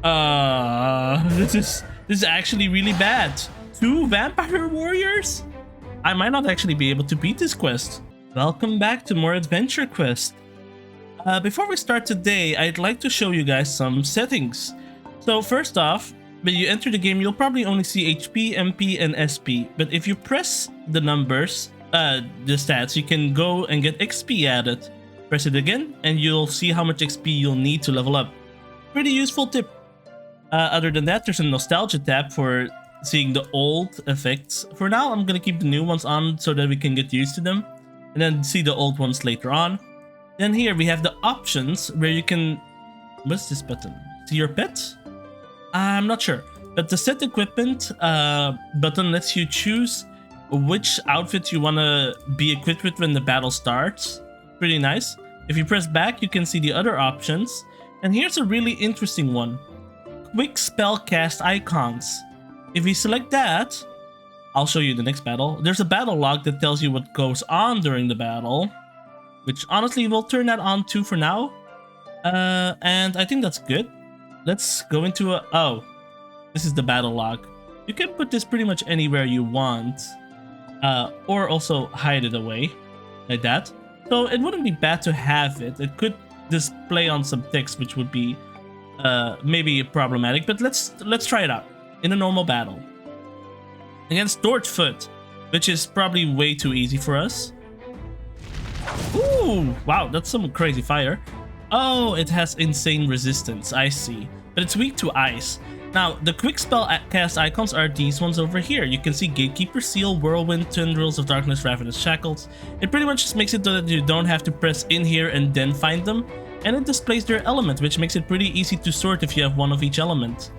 This is actually really bad. 2 vampire warriors? I might not actually be able to beat this quest. Welcome back to more Adventurequest. Before we start today, I'd like to show you guys some settings. So first off, when you enter the game, you'll probably only see HP, MP, and SP. But if you press the numbers, the stats, you can go and get XP added. Press it again, and you'll see how much XP you'll need to level up. Pretty useful tip. Other than that, there's a nostalgia tab for seeing the old effects. For now, I'm gonna keep the new ones on so that we can get used to them, and then see the old ones later on. Then here we have the options where you can... What's this button? See your pet? I'm not sure. But the set equipment button lets you choose which outfit you want to be equipped with when the battle starts. Pretty nice. If you press back, you can see the other options. And here's a really interesting one. Quick spell cast icons. If we select that, I'll show you the next battle. There's a battle log that tells you what goes on during the battle, which honestly we'll turn that on too for now. And I think that's good. Let's go into a... Oh, this is the battle log. You can put this pretty much anywhere you want, or also hide it away like that. So it wouldn't be bad to have it. It could display on some text, which would be maybe problematic, but let's try it out in a normal battle against Dortfoot, which is probably way too easy for us. Ooh, wow, that's some crazy fire. Oh, it has insane resistance, I see, but it's weak to ice. Now, the quick spell cast icons are these ones over here. You can see Gatekeeper Seal, Whirlwind, Tendrils of Darkness, Ravenous Shackles. It pretty much just makes it so that you don't have to press in here and then find them. And it displays their element, which makes it pretty easy to sort if you have one of each element.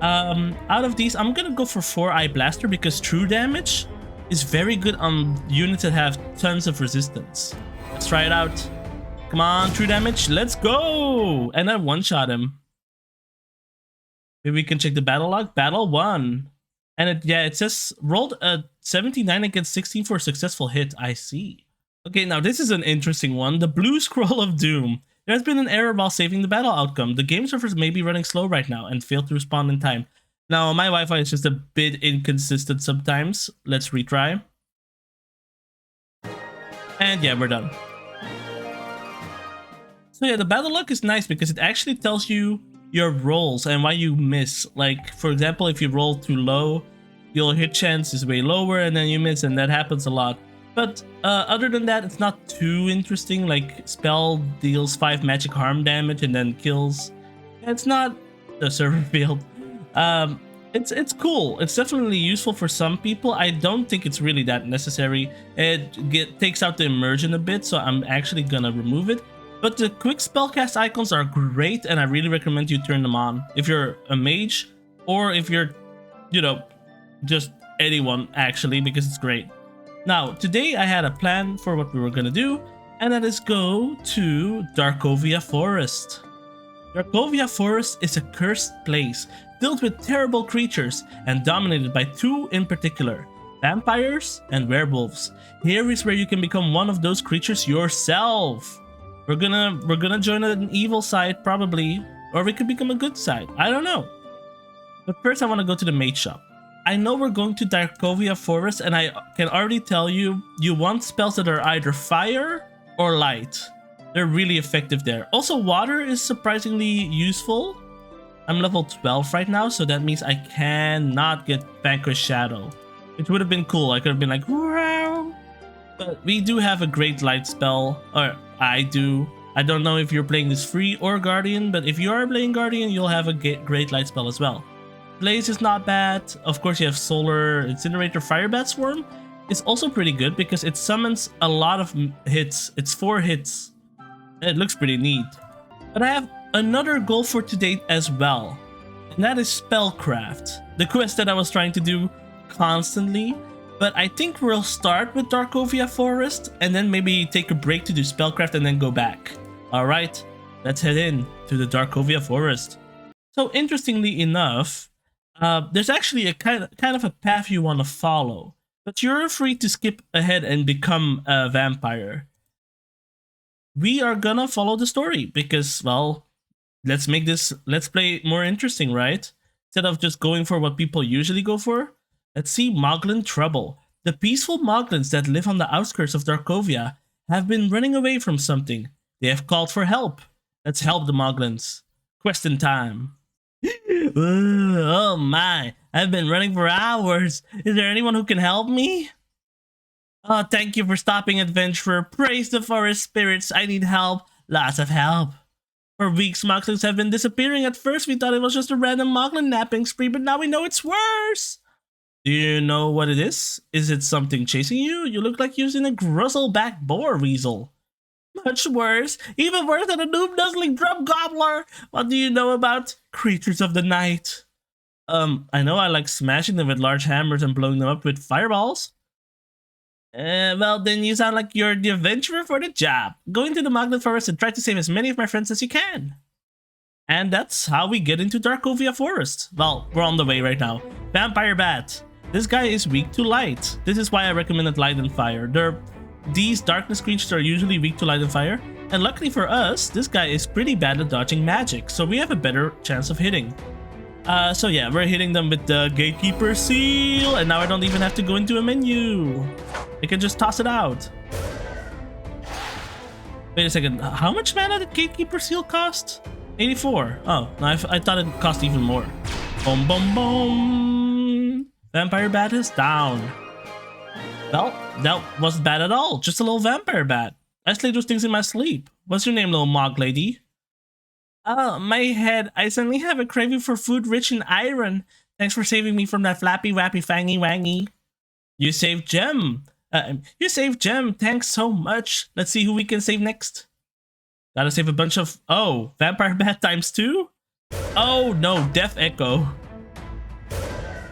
Out of these, I'm gonna go for 4-Eye Blaster because true damage is very good on units that have tons of resistance. Let's try it out. Come on, true damage, let's go! And I one-shot him. Maybe we can check the battle log. Battle 1. And it says rolled a 79 against 16 for a successful hit. I see. Okay, now this is an interesting one. The Blue Scroll of Doom. There has been an error while saving the battle outcome. The game servers may be running slow right now and fail to respond in time. Now, my Wi-Fi is just a bit inconsistent sometimes. Let's retry. And yeah, we're done. So yeah, the battle log is nice because it actually tells you your rolls and why you miss. Like, for example, if you roll too low, your hit chance is way lower and then you miss, and that happens a lot. But other than that, it's not too interesting. Like, spell deals 5 magic harm damage and then kills. It's not the server field. It's cool. It's definitely useful for some people. I don't think it's really that necessary. It takes out the immersion a bit, so I'm actually gonna remove it. But the quick spellcast icons are great, and I really recommend you turn them on if you're a mage, or if you're, you know, just anyone actually, because it's great. Now, today I had a plan for what we were gonna do, and that is go to Darkovia Forest. Darkovia Forest is a cursed place filled with terrible creatures and dominated by 2 in particular, vampires and werewolves. Here is where you can become one of those creatures yourself. We're gonna join an evil side probably, or we could become a good side. I don't know. But first I want to go to the mage shop. I know we're going to Darkovia Forest, and I can already tell you, you want spells that are either fire or light. They're really effective there. Also, water is surprisingly useful. I'm level 12 right now, so that means I cannot get Vanquish Shadow. It would have been cool. I could have been like, wow. But we do have a great light spell, or I do. I don't know if you're playing this free or Guardian, but if you are playing Guardian, you'll have a great light spell as well. Blaze is not bad. Of course, you have Solar Incinerator. Firebat Swarm is also pretty good because it summons a lot of hits. It's 4 hits. It looks pretty neat. But I have another goal for today as well, and that is Spellcraft, the quest that I was trying to do constantly. But I think we'll start with Darkovia Forest and then maybe take a break to do Spellcraft and then go back. Alright, let's head in to the Darkovia Forest. So interestingly enough, there's actually a kind of a path you want to follow, but you're free to skip ahead and become a vampire. We are gonna follow the story because, well, Let's make this let's play more interesting, right? Instead of just going for what people usually go for. Let's see Moglin Trouble. The peaceful Moglins that live on the outskirts of Darkovia have been running away from something. They have called for help. Let's help the Moglins. Question time. Oh my, I've been running for hours. Is there anyone who can help me? Oh, thank you for stopping, adventurer. Praise the forest spirits. I need help. Lots of help. For weeks, Moglins have been disappearing. At first, we thought it was just a random Moglin napping spree, but now we know it's worse. Do you know what it is? Is it something chasing you? You look like using a grizzleback boar weasel. Much worse. Even worse than a noob-nuzzling drum gobbler. What do you know about creatures of the night? I know I like smashing them with large hammers and blowing them up with fireballs. Well, then you sound like you're the adventurer for the job. Go into the Moglin Forest and try to save as many of my friends as you can. And that's how we get into Darkovia Forest. Well, we're on the way right now. Vampire Bat. This guy is weak to light. This is why I recommended light and fire. These darkness creatures are usually weak to light and fire. And luckily for us, this guy is pretty bad at dodging magic, so we have a better chance of hitting. So yeah, we're hitting them with the Gatekeeper Seal, and now I don't even have to go into a menu. I can just toss it out. Wait a second, how much mana did Gatekeeper Seal cost? 84. Oh, no, I thought it cost even more. Boom, boom, boom. Vampire Bat is down. Well, that wasn't bad at all. Just a little vampire bat. I slay those things in my sleep. What's your name, little mog lady? My head. I suddenly have a craving for food rich in iron. Thanks for saving me from that flappy, wappy, fangy, wangy. You saved Gem. You saved Gem. Thanks so much. Let's see who we can save next. Gotta save a bunch of... Oh, Vampire Bat times 2? Oh, no. Death Echo.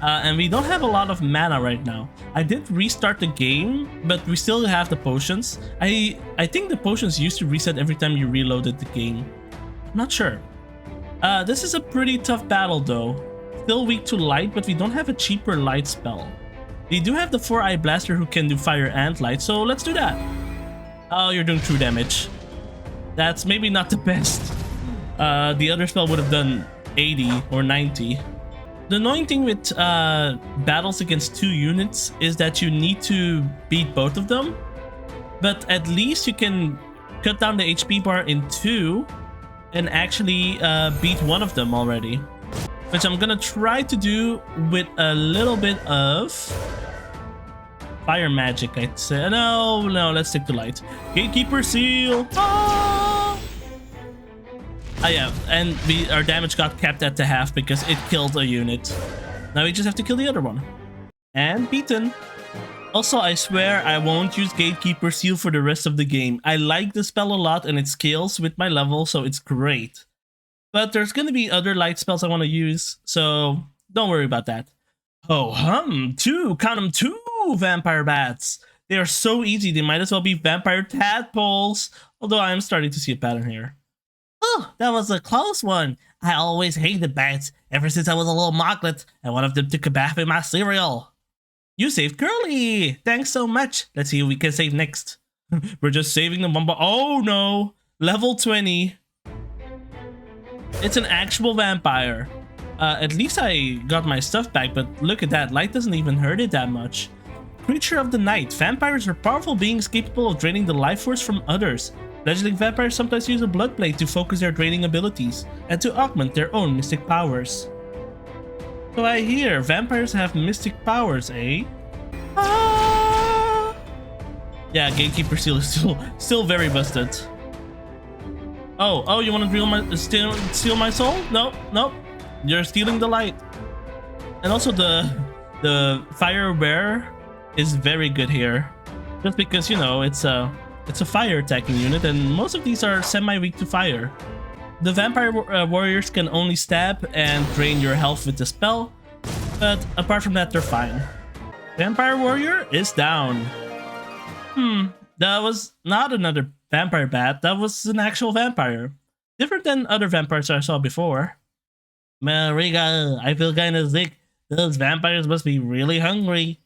And we don't have a lot of mana right now. I did restart the game, but we still have the potions. I think the potions used to reset every time you reloaded the game. I'm not sure. This is a pretty tough battle though. Still weak to light, but we don't have a cheaper light spell. We do have the 4-eye blaster who can do fire and light, so let's do that. Oh, you're doing true damage. That's maybe not the best. The other spell would have done 80 or 90. The annoying thing with battles against 2 units is that you need to beat both of them, but at least you can cut down the HP bar in 2 and actually beat one of them already, which I'm gonna try to do with a little bit of fire magic, I'd say. No, let's stick to light. Gatekeeper Seal! Ah yeah, and our damage got capped at the half because it killed a unit. Now we just have to kill the other one. And beaten. Also, I swear I won't use Gatekeeper Seal for the rest of the game. I like the spell a lot and it scales with my level, so it's great. But there's gonna be other light spells I want to use, so don't worry about that. Oh, count them, 2 Vampire Bats. They are so easy, they might as well be Vampire Tadpoles. Although I am starting to see a pattern here. Oh, that was a close one. I always hated bats ever since I was a little moglet, and one of them took a bath in my cereal. You saved Curly! Thanks so much. Let's see who we can save next. We're just saving the one, but oh no! Level 20. It's an actual vampire. At least I got my stuff back, but look at that. Light doesn't even hurt it that much. Creature of the night. Vampires are powerful beings capable of draining the life force from others. Fledgling vampires sometimes use a blood blade to focus their draining abilities and to augment their own mystic powers. So I hear vampires have mystic powers, eh? Ah! Yeah, Gatekeeper Seal is still very busted. Oh, you want to steal my soul? Nope. You're stealing the light. And also the fire bear is very good here, just because, you know, it's a fire attacking unit, and most of these are semi-weak to fire. The vampire warriors can only stab and drain your health with the spell, but apart from that, they're fine. Vampire warrior is down. That was not another vampire bat, that was an actual vampire. Different than other vampires I saw before. Mariga, I feel kinda sick. Those vampires must be really hungry.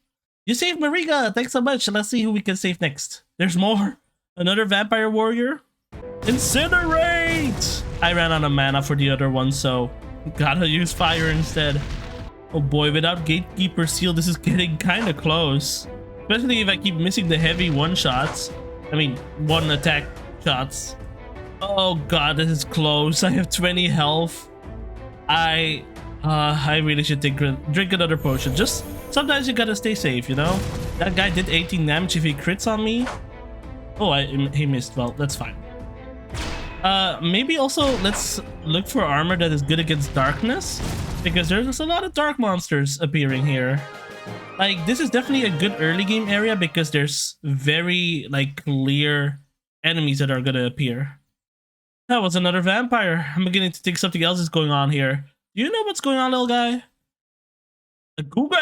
You saved Mariga, thanks so much. Let's see who we can save next. There's more. Another vampire warrior? Incinerate! Wait! I ran out of mana for the other one, so gotta use fire instead. Oh boy, without Gatekeeper Seal, this is getting kind of close. Especially if I keep missing the heavy one-shots. I mean, one-attack shots. Oh god, this is close. I have 20 health. I really should drink another potion. Just sometimes you gotta stay safe, you know? That guy did 18 damage if he crits on me. Oh, he missed. Well, that's fine. Maybe also let's look for armor that is good against darkness, because there's a lot of dark monsters appearing here. Like, this is definitely a good early game area because there's very like clear enemies that are gonna appear. That was another vampire. I'm beginning to think something else is going on here. Do you know what's going on, little guy? Google!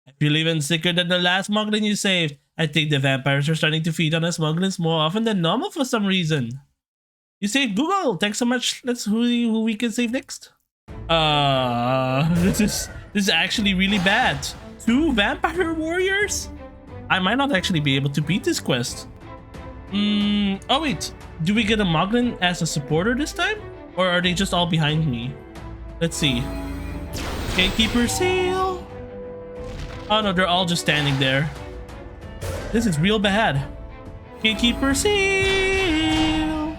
I feel even sicker than the last Moglin you saved. I think the vampires are starting to feed on us Moglins more often than normal for some reason. You saved Google! Thanks so much. Let's who we can save next. This is actually really bad. 2 vampire warriors? I might not actually be able to beat this quest. Oh wait. Do we get a Moglin as a supporter this time? Or are they just all behind me? Let's see. Gatekeeper Seal. Oh no, they're all just standing there. This is real bad. Gatekeeper Seal.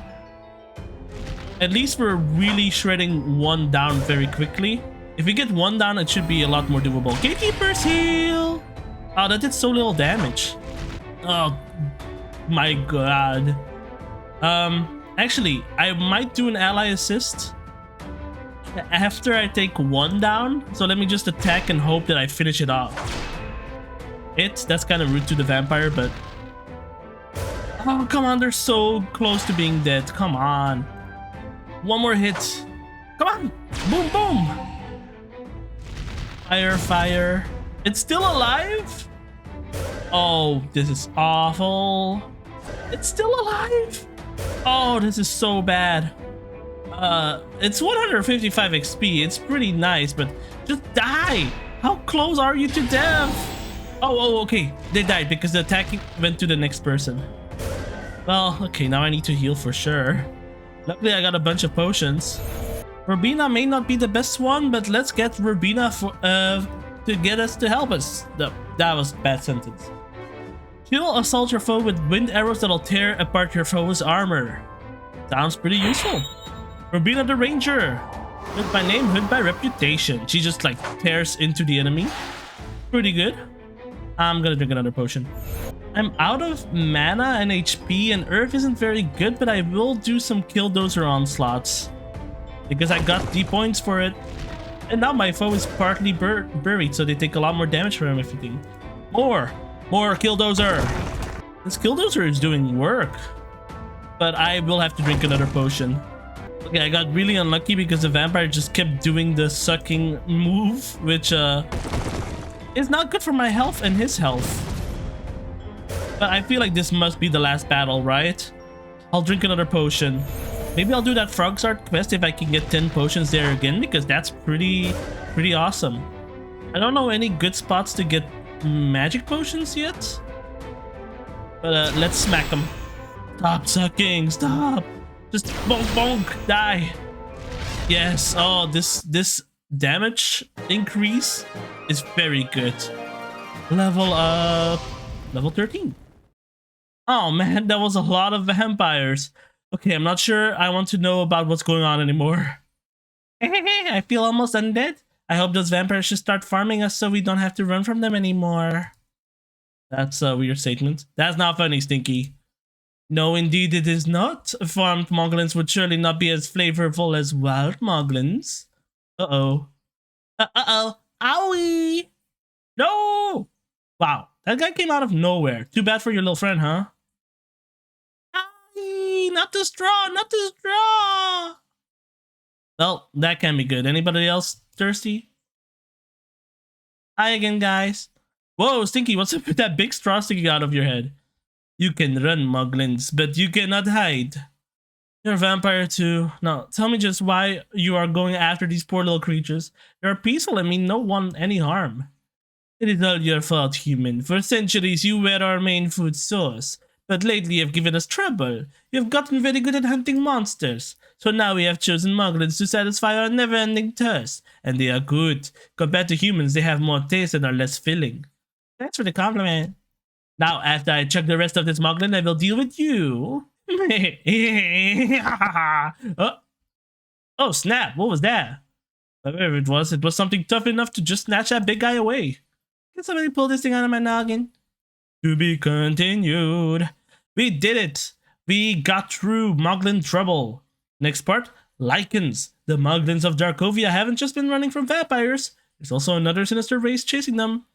At least we're really shredding one down very quickly. If we get one down, it should be a lot more doable. Gatekeeper Seal. Oh, that did so little damage. Oh my god. Actually, I might do an ally assist after I take one down. So let me just attack and hope that I finish it off. That's kind of rude to the vampire, but oh come on, they're so close to being dead. Come on, one more hit. Come on, boom boom. Fire, fire. It's still alive. Oh, this is awful. It's still alive. Oh, this is so bad. It's 155 XP. It's pretty nice, but just die. How close are you to death? Oh, okay. They died because the attack went to the next person. Well, okay, now I need to heal for sure. Luckily, I got a bunch of potions. Rubina may not be the best one, but let's get Rubina to get us to help us. No, that was a bad sentence. She'll assault your foe with wind arrows that'll tear apart your foe's armor. Sounds pretty useful. Rubina the Ranger. Hood by name, hood by reputation. She just like tears into the enemy. Pretty good. I'm gonna drink another potion. I'm out of mana and HP, and Earth isn't very good, but I will do some Killdozer onslaughts because I got D points for it. And now my foe is partly buried, so they take a lot more damage from everything. More Killdozer. This Killdozer is doing work, but I will have to drink another potion. Okay, I got really unlucky because the vampire just kept doing the sucking move, which is not good for my health and his health. But I feel like this must be the last battle, right? I'll drink another potion. Maybe I'll do that Frog's Art quest if I can get 10 potions there again, because that's pretty awesome. I don't know any good spots to get magic potions yet, but let's smack them. Stop sucking, stop. Just bonk bonk, die. Yes, oh, this damage increase is very good. Level up. Level 13. Oh man, that was a lot of vampires. Okay, I'm not sure I want to know about what's going on anymore. I feel almost undead. I hope those vampires should start farming us so we don't have to run from them anymore. That's a weird statement. That's not funny, Stinky. No, indeed it is not. Farmed Moglins would surely not be as flavorful as wild Moglins. Uh-oh. Uh-oh. Owie! No! Wow, that guy came out of nowhere. Too bad for your little friend, huh? Owie! Not the straw! Not the straw! Well, that can be good. Anybody else thirsty? Hi again, guys. Whoa, Stinky, what's up with that big straw sticking out of your head? You can run, Moglins, but you cannot hide. You're a vampire too. Now, tell me just why you are going after these poor little creatures. They're peaceful and mean no one any harm. It is all your fault, human. For centuries you were our main food source, but lately you've given us trouble. You've gotten very good at hunting monsters. So now we have chosen Moglins to satisfy our never-ending thirst. And they are good. Compared to humans, they have more taste and are less filling. Thanks for the compliment. Now, after I chug the rest of this Moglin, I will deal with you. Oh, snap. What was that? Whatever it was something tough enough to just snatch that big guy away. Can somebody pull this thing out of my noggin? To be continued. We did it. We got through Moglin trouble. Next part, Lycans. The Moglins of Darkovia haven't just been running from vampires. There's also another sinister race chasing them.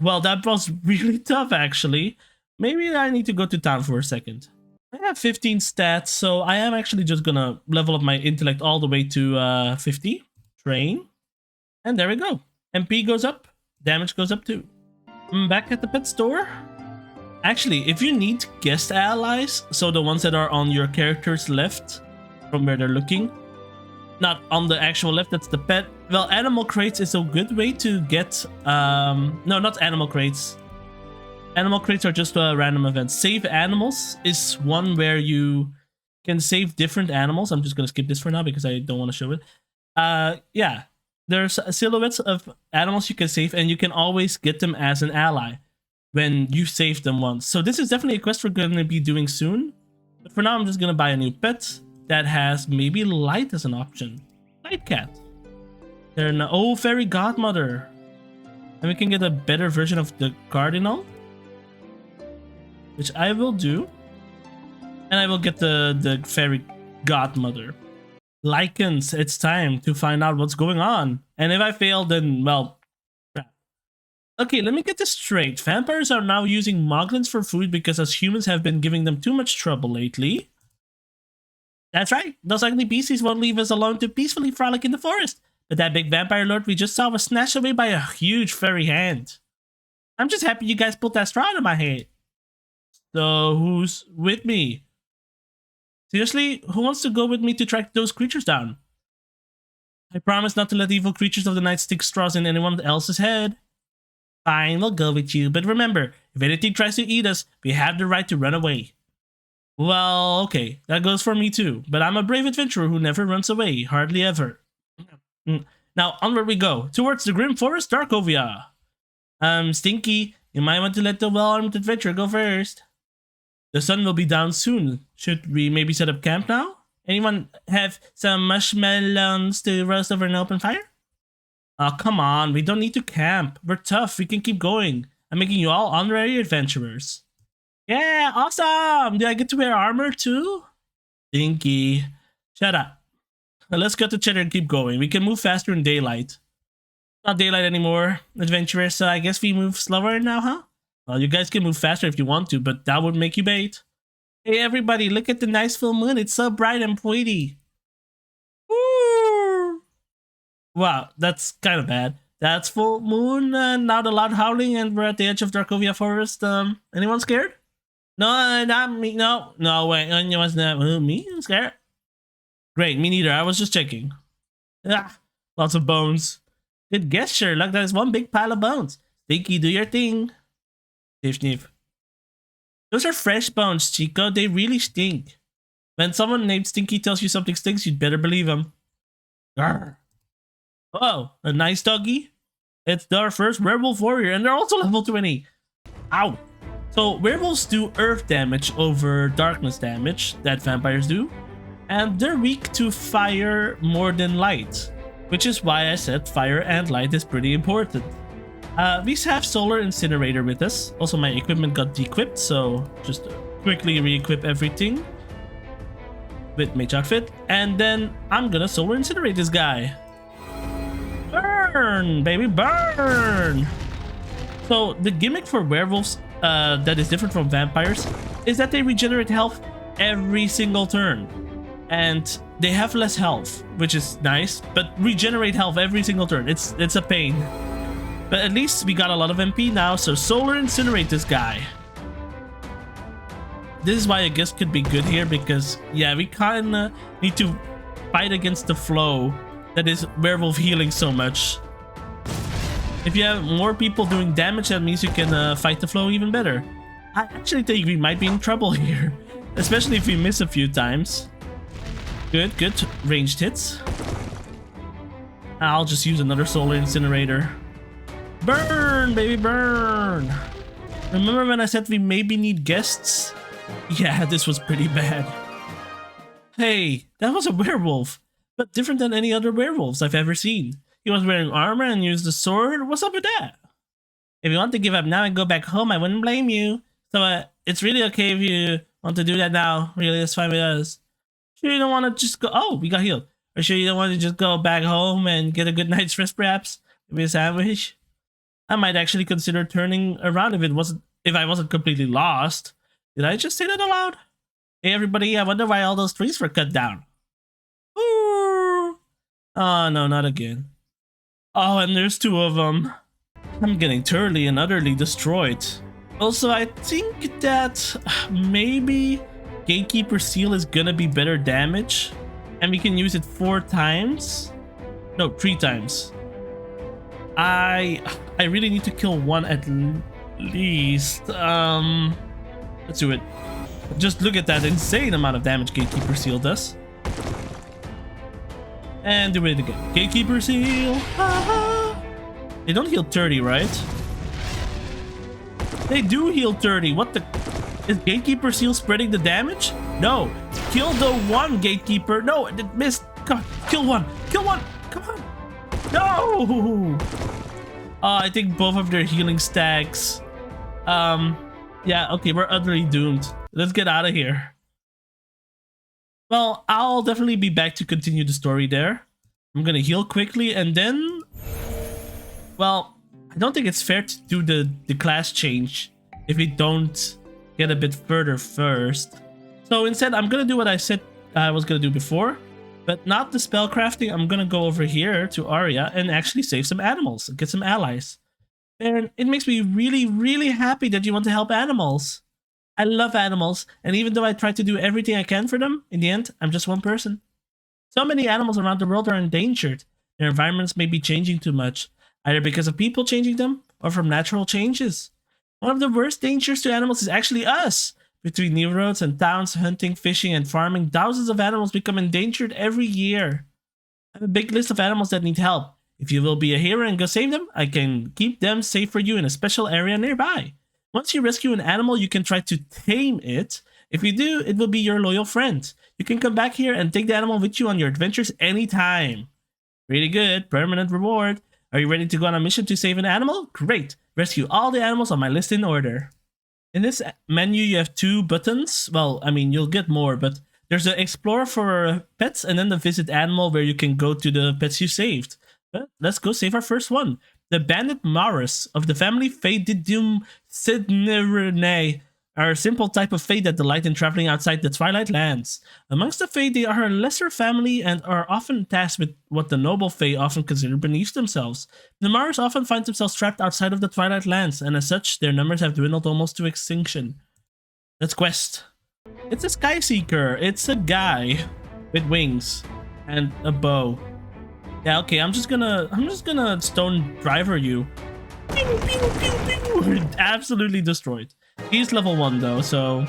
Well, that was really tough, actually. Maybe I need to go to town for a second. I have 15 stats, so I am actually just gonna level up my intellect all the way to 50. Train. And there we go. MP goes up. Damage goes up too. I'm back at the pet store. Actually, if you need guest allies, so the ones that are on your character's left, from where they're looking, not on the actual left, that's the pet. Well, animal crates is a good way to get, no, not animal crates. Animal crates are just random events. Save animals is one where you can save different animals. I'm just gonna skip this for now because I don't want to show it. Yeah, there's silhouettes of animals you can save, and you can always get them as an ally when you saved them once. So this is definitely a quest we're going to be doing soon. But for now, I'm just going to buy a new pet that has maybe light as an option. Light cat. Then, oh, fairy godmother. And we can get a better version of the cardinal, which I will do. And I will get the fairy godmother. Lycans, it's time to find out what's going on. And if I fail, then, well, crap. Okay, let me get this straight. Vampires are now using Moglins for food because us humans have been giving them too much trouble lately. That's right. Those ugly beasties won't leave us alone to peacefully frolic in the forest. But that big vampire lord we just saw was snatched away by a huge furry hand. I'm just happy you guys pulled that straw out of my head. So, who's with me? Seriously, who wants to go with me to track those creatures down? I promise not to let evil creatures of the night stick straws in anyone else's head. Fine, we'll go with you, but remember, if anything tries to eat us, we have the right to run away. Well, okay, that goes for me too, but I'm a brave adventurer who never runs away, hardly ever. Now, onward we go, towards the grim forest Darkovia. Stinky, you might want to let the well-armed adventurer go first. The sun will be down soon. Should we maybe set up camp now? Anyone have some marshmallows to roast over an open fire? Oh, come on. We don't need to camp. We're tough. We can keep going. I'm making you all honorary adventurers. Yeah, awesome. Do I get to wear armor too? Dinky. Shut up. Let's cut the cheddar and keep going. We can move faster in daylight. Not daylight anymore, adventurers, so I guess we move slower now, huh? Well, you guys can move faster if you want to, but that would make you bait. Hey everybody, look at the nice full moon. It's so bright and pretty. Woo! Wow, that's kind of bad. That's full moon, now the loud howling, and we're at the edge of Darkovia Forest. Anyone scared? No, not me. No, wait. Anyone's not me? I'm scared. Great, me neither. I was just checking. Ah, lots of bones. Good guess, Sherlock. That is one big pile of bones. Stinky, do your thing. Sniff, sniff. Those are fresh bones, Chico. They really stink. When someone named Stinky tells you something stinks, you'd better believe him. Grr. Oh, a nice doggy. It's our first werewolf warrior, and they're also level 20. Ow. So, werewolves do earth damage over darkness damage that vampires do. And they're weak to fire more than light. Which is why I said fire and light is pretty important. We have Solar Incinerator with us. Also, my equipment got de-equipped, so just quickly re-equip everything with Mage Outfit. And then I'm gonna Solar Incinerate this guy. Burn, baby, burn! So, the gimmick for werewolves that is different from vampires is that they regenerate health every single turn. And they have less health, which is nice, but regenerate health every single turn. It's a pain. But at least we got a lot of MP now, so Solar Incinerate this guy. This is why I guess could be good here, because yeah, we kinda need to fight against the flow that is werewolf healing so much. If you have more people doing damage, that means you can fight the flow even better. I actually think we might be in trouble here, especially if we miss a few times. Good, good. Ranged hits. I'll just use another solar incinerator. Burn, baby, burn. Remember when I said we maybe need guests? Yeah, this was pretty bad. Hey, that was a werewolf, but different than any other werewolves I've ever seen. He was wearing armor and used a sword. What's up with that? If you want to give up now and go back home, I wouldn't blame you. So it's really okay if you want to do that now. Really, it's fine with us. Sure you don't want to just go... Oh, we got healed. Are you sure you don't want to just go back home and get a good night's rest perhaps? Maybe a sandwich? I might actually consider turning around if I wasn't completely lost. Did I just say that aloud? Hey everybody, I wonder why all those trees were cut down. Ooh. Oh no, not again. Oh, and there's two of them. I'm getting thoroughly and utterly destroyed. Also, I think that maybe Gatekeeper Seal is gonna be better damage. And we can use it 4 times. No, 3 times. I really need to kill one at least. Let's do it. Just look at that insane amount of damage Gatekeeper Seal does. And do it again. Gatekeeper Seal. They don't heal 30, right? They do heal 30. What the? Is Gatekeeper Seal spreading the damage? No. Kill the one, Gatekeeper. No, it missed. Come on. Kill one. Kill one. Come on. No. I think both of their healing stacks. Yeah, okay, we're utterly doomed. Let's get out of here. Well, I'll definitely be back to continue the story there. I'm gonna heal quickly and then... Well, I don't think it's fair to do the class change if we don't get a bit further first. So instead, I'm gonna do what I said I was gonna do before, but not the spellcrafting. I'm gonna go over here to Aria and actually save some animals and get some allies. And it makes me really, really happy that you want to help animals. I love animals, and even though I try to do everything I can for them, in the end, I'm just one person. So many animals around the world are endangered. Their environments may be changing too much, either because of people changing them or from natural changes. One of the worst dangers to animals is actually us. Between new roads and towns, hunting, fishing, and farming, thousands of animals become endangered every year. I have a big list of animals that need help. If you will be a hero and go save them, I can keep them safe for you in a special area nearby. Once you rescue an animal, you can try to tame it. If you do, it will be your loyal friend. You can come back here and take the animal with you on your adventures anytime. Really good. Permanent reward. Are you ready to go on a mission to save an animal? Great. Rescue all the animals on my list in order. In this menu, you have 2 buttons. Well, I mean, you'll get more, but there's the Explore for pets and then the Visit Animal where you can go to the pets you saved. But let's go save our first one. The bandit Maurus of the family Faedidum Sidnirene are a simple type of Fae that delight in traveling outside the Twilight Lands. Amongst the Fae, they are a lesser family and are often tasked with what the noble Fae often consider beneath themselves. The Maurus often find themselves trapped outside of the Twilight Lands, and as such, their numbers have dwindled almost to extinction. Let's quest. It's a Sky Seeker. It's a guy with wings and a bow. Yeah, okay, I'm just gonna stone driver you. Pew, pew, pew, pew. Absolutely destroyed. He's level 1 though, so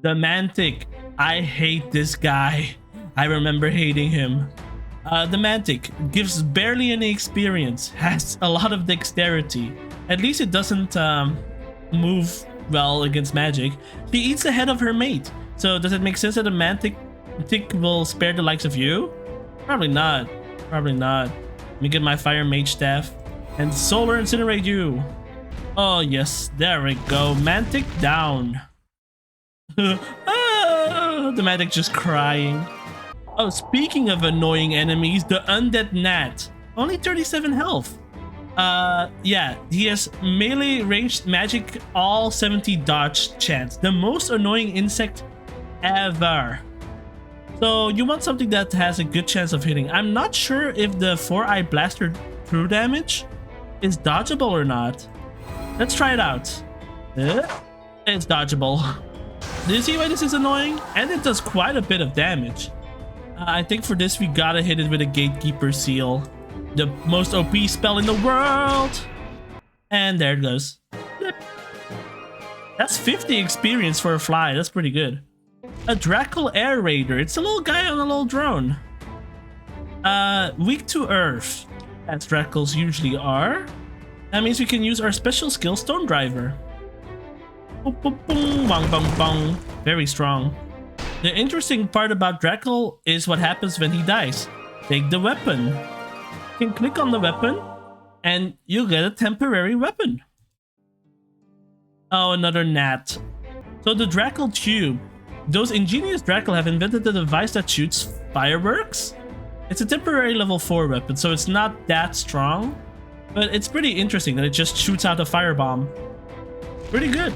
the Mantic. I hate this guy. I remember hating him. The Mantic gives barely any experience, has a lot of dexterity. At least it doesn't move well against magic. She eats the head of her mate. So does it make sense that a Mantic will spare the likes of you? Probably not. Probably not. Let me get my fire mage staff and solar incinerate you. Oh yes, there we go. Mantic down. The Mantic just crying. Oh, speaking of annoying enemies, the undead gnat. Only 37 health. Yeah, he has melee ranged magic, all 70 dodge chance. The most annoying insect ever. So you want something that has a good chance of hitting. I'm not sure if the 4-eye blaster true damage is dodgeable or not. Let's try it out. It's dodgeable. Do you see why this is annoying? And it does quite a bit of damage. I think for this we gotta hit it with a Gatekeeper Seal. The most OP spell in the world. And there it goes. That's 50 experience for a fly. That's pretty good. A Drackle Air Raider. It's a little guy on a little drone. Weak to earth, as Drackles usually are. That means we can use our special skill, Stone Driver. Boom, boom, boom, bong, bong, bong. Very strong. The interesting part about Drackle is what happens when he dies. Take the weapon. You can click on the weapon, and you get a temporary weapon. Oh, another gnat. So the Drackle Tube. Those ingenious Drackle have invented a device that shoots fireworks. It's a temporary level 4 weapon, so it's not that strong. But it's pretty interesting that it just shoots out a firebomb. Pretty good.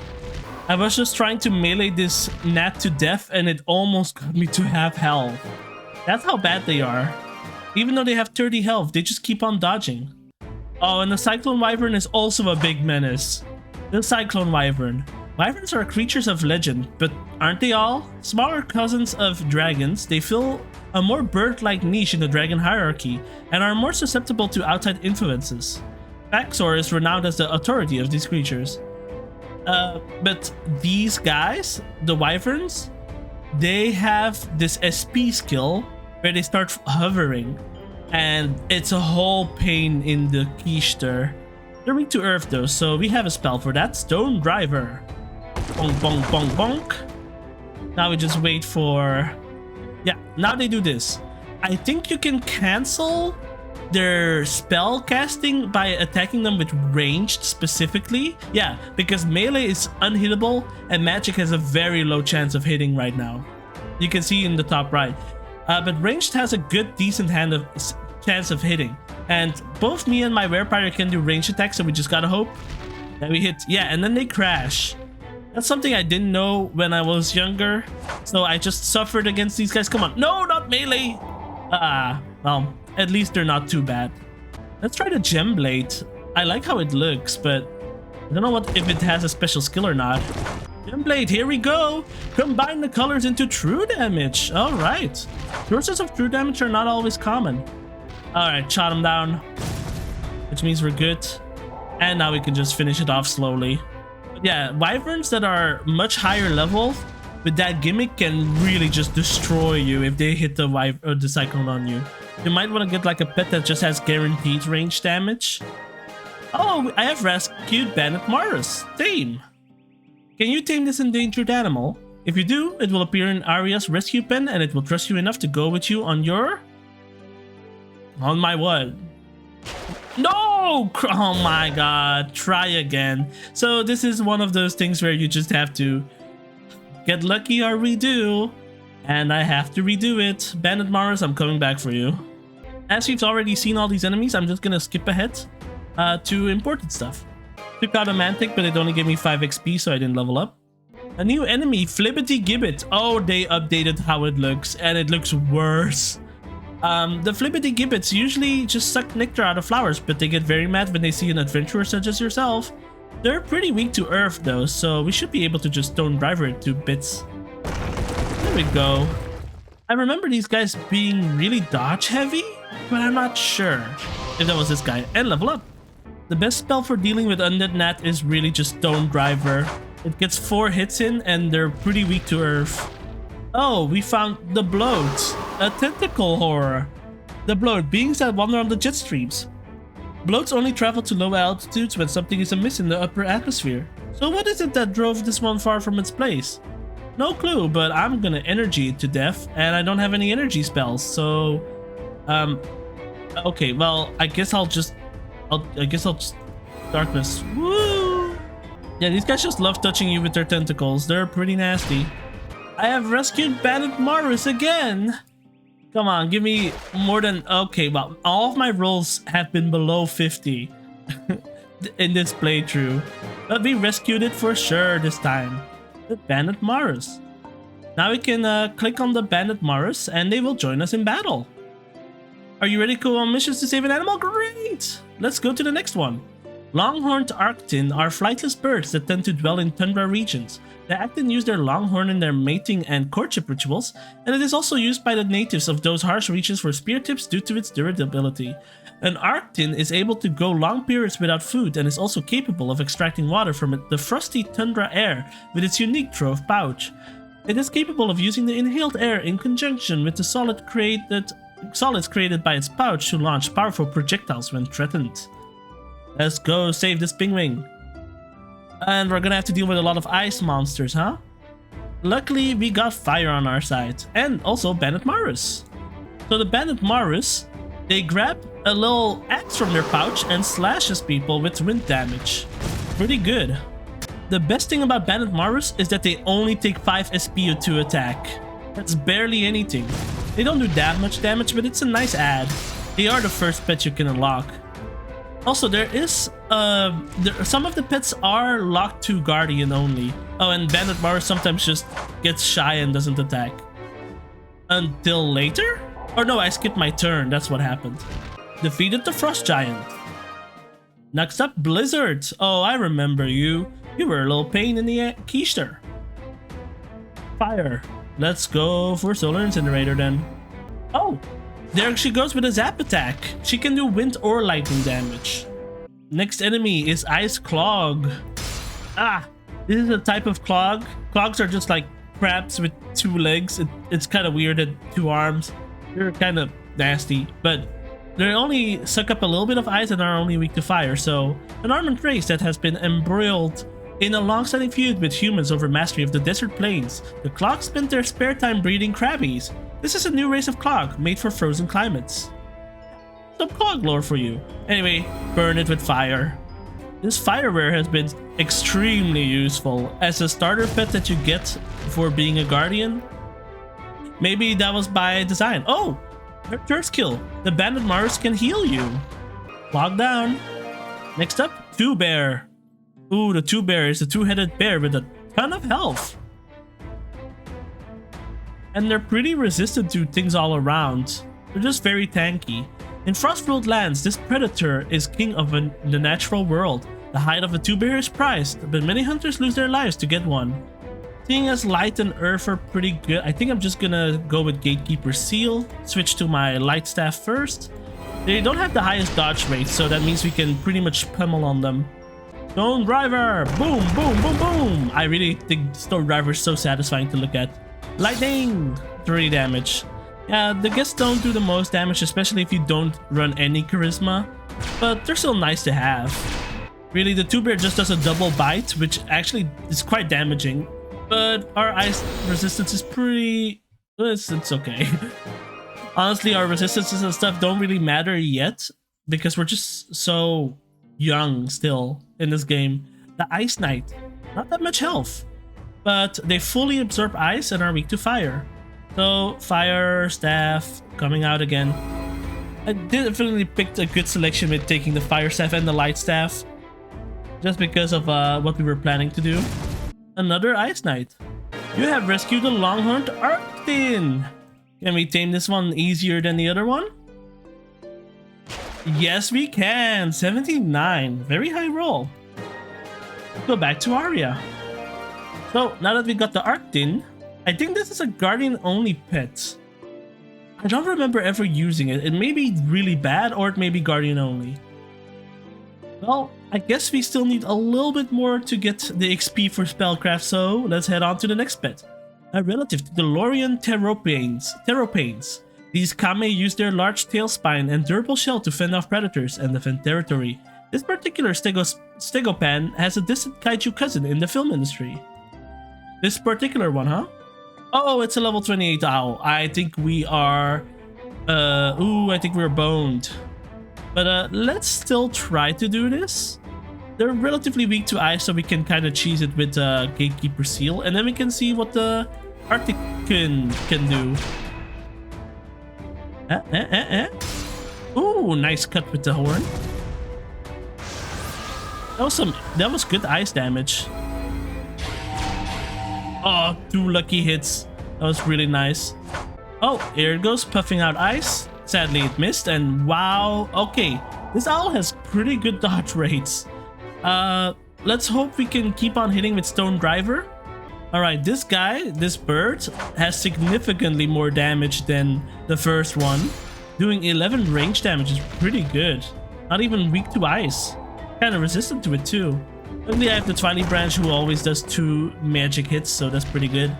I was just trying to melee this gnat to death and it almost got me to half health. That's how bad they are. Even though they have 30 health, they just keep on dodging. Oh, and the Cyclone Wyvern is also a big menace. The Cyclone Wyvern. Wyverns are creatures of legend, but aren't they all? Smaller cousins of dragons, they fill a more bird-like niche in the dragon hierarchy and are more susceptible to outside influences. Paxor is renowned as the authority of these creatures. But these guys, the wyverns, they have this SP skill where they start hovering, and it's a whole pain in the keister. They're weak to earth though, so we have a spell for that, Stone Driver. Bonk, bonk, bonk, bonk. Now we just wait for... Yeah, now they do this. I think you can cancel their spell casting by attacking them with ranged specifically. Yeah, because melee is unhittable and magic has a very low chance of hitting right now. You can see in the top right. But ranged has a good, decent chance of hitting. And both me and my werepire can do ranged attacks, so we just gotta hope that we hit. Yeah, and then they crash. That's something I didn't know when I was younger, so I just suffered against these guys. Come on. No, not melee! Well, at least they're not too bad. Let's try the Gem Blade. I like how it looks, but I don't know if it has a special skill or not. Gem Blade, here we go! Combine the colors into true damage. Alright. Sources of true damage are not always common. Alright, shot him down. Which means we're good. And now we can just finish it off slowly. Yeah, wyverns that are much higher level with that gimmick can really just destroy you if they hit the cyclone on you. You might want to get like a pet that just has guaranteed range damage. Oh, I have rescued Bandit Maris. Tame. Can you tame this endangered animal? If you do, it will appear in Aria's rescue pen and it will trust you enough to go with you on your... On my what? No! Oh my god, try again. So this is one of those things where you just have to get lucky or redo. And I have to redo it. Bandit Mars, I'm coming back for you. As you've already seen all these enemies, I'm just gonna skip ahead to important stuff. Took out a Mantic, but it only gave me 5 XP, so I didn't level up. A new enemy, Flibbity Gibbet. Oh, they updated how it looks, and it looks worse. The Flibbity Gibbets usually just suck nectar out of flowers, but they get very mad when they see an adventurer such as yourself. They're pretty weak to earth though, so we should be able to just Stone Driver it to bits. There we go. I remember these guys being really dodge heavy, but I'm not sure if that was this guy. And level up. The best spell for dealing with Undead Gnat is really just Stone Driver. It gets 4 hits in and they're pretty weak to earth. Oh, we found the Bloat, a tentacle horror. The Bloat, beings that wander on the jet streams. Bloats only travel to low altitudes when something is amiss in the upper atmosphere. So what is it that drove this one far from its place? No clue, but I'm gonna energy it to death, and I don't have any energy spells, so... Okay, well, I guess I'll just darkness. Woo! Yeah, these guys just love touching you with their tentacles. They're pretty nasty. I have rescued Bandit Maris again! Come on, give me more than... Okay, well, all of my rolls have been below 50 in this playthrough. But we rescued it for sure this time. The Bandit Maris. Now we can click on the Bandit Maris and they will join us in battle. Are you ready to go on missions to save an animal? Great! Let's go to the next one. Longhorned Arctin are flightless birds that tend to dwell in tundra regions. The Arctin use their longhorn in their mating and courtship rituals, and it is also used by the natives of those harsh regions for spear tips due to its durability. An Arctin is able to go long periods without food and is also capable of extracting water from the frosty tundra air with its unique trove pouch. It is capable of using the inhaled air in conjunction with the solids created by its pouch to launch powerful projectiles when threatened. Let's go save this pingwing. And we're gonna have to deal with a lot of ice monsters, huh? Luckily, we got fire on our side, and also Bandit Marus. So the Bandit Marus, they grab a little axe from their pouch and slashes people with wind damage. Pretty good. The best thing about Bandit Marus is that they only take 5 SP to attack. That's barely anything. They don't do that much damage, but it's a nice add. They are the first pet you can unlock. Also, there is some of the pets are locked to Guardian only. Oh, and Bandit Marus sometimes just gets shy and doesn't attack. Until later? Or no, I skipped my turn, that's what happened. Defeated the Frost Giant. Next up, Blizzard. Oh, I remember you. You were a little pain in the keister. Fire. Let's go for Solar Incinerator then. Oh, there she goes with a zap attack. She can do wind or lightning damage. Next enemy is Ice Clog. Ah, this is a type of clog. Clogs are just like crabs with 2 legs. It's kind of weird at 2 arms. They're kind of nasty, but they only suck up a little bit of ice and are only weak to fire. So, an armored race that has been embroiled in a long-standing feud with humans over mastery of the desert plains. The Clogs spend their spare time breeding crabbies. This is a new race of Clog made for frozen climates. Some Clog lore for you. Anyway, burn it with fire. This fireware has been extremely useful as a starter pet that you get for being a guardian. Maybe that was by design. Oh, her third skill. The Bandit Marus can heal you. Log down. Next up, Two Bear. Ooh, the Two Bear is a 2-headed bear with a ton of health. And they're pretty resistant to things all around. They're just very tanky. In Frostworld lands, this predator is king of the natural world. The hide of a Two Bear is prized, but many hunters lose their lives to get one. Seeing as Light and Earth are pretty good, I think I'm just gonna go with Gatekeeper Seal. Switch to my Light Staff first. They don't have the highest dodge rate, so that means we can pretty much pummel on them. Stone Driver! Boom, boom, boom, boom! I really think Stone Driver is so satisfying to look at. Lightning! 3 damage. Yeah, the guests don't do the most damage, especially if you don't run any charisma, but they're still nice to have. Really, the Two Bear just does a double bite, which actually is quite damaging, but our ice resistance is pretty... it's okay. Honestly, our resistances and stuff don't really matter yet, because we're just so young still in this game. The Ice Knight, not that much health, but they fully absorb ice and are weak to fire. So Fire Staff coming out again. I definitely picked a good selection with taking the Fire Staff and the Light Staff, just because of what we were planning to do. Another Ice Knight. You have rescued the Longhorned Arctin. Can we tame this one easier than the other one? Yes, we can. 79. Very high roll. Go back to Aria. So, now that we got the Arctin, I think this is a Guardian-only pet. I don't remember ever using it. It may be really bad, or it may be Guardian-only. Well, I guess we still need a little bit more to get the XP for Spellcraft, so let's head on to the next pet. A relative to the Lorian Pteropanes. These kame use their large tail spine and durable shell to fend off predators and defend territory. This particular Stegopan has a distant kaiju cousin in the film industry. This particular one, huh? Oh, it's a level 28 owl. I think we are... I think we're boned. But let's still try to do this. They're relatively weak to ice, so we can kind of cheese it with Gatekeeper Seal. And then we can see what the Arctic-kun can do. Ooh, nice cut with the horn. That was good ice damage. Oh, 2 lucky hits. That was really nice. Oh, here it goes, puffing out ice. Sadly, it missed, and wow. Okay, this owl has pretty good dodge rates. Let's hope we can keep on hitting with Stone Driver. Alright, this bird, has significantly more damage than the first one. Doing 11 range damage is pretty good. Not even weak to ice. Kind of resistant to it too. Luckily I have the Twiny Branch who always does 2 magic hits, so that's pretty good.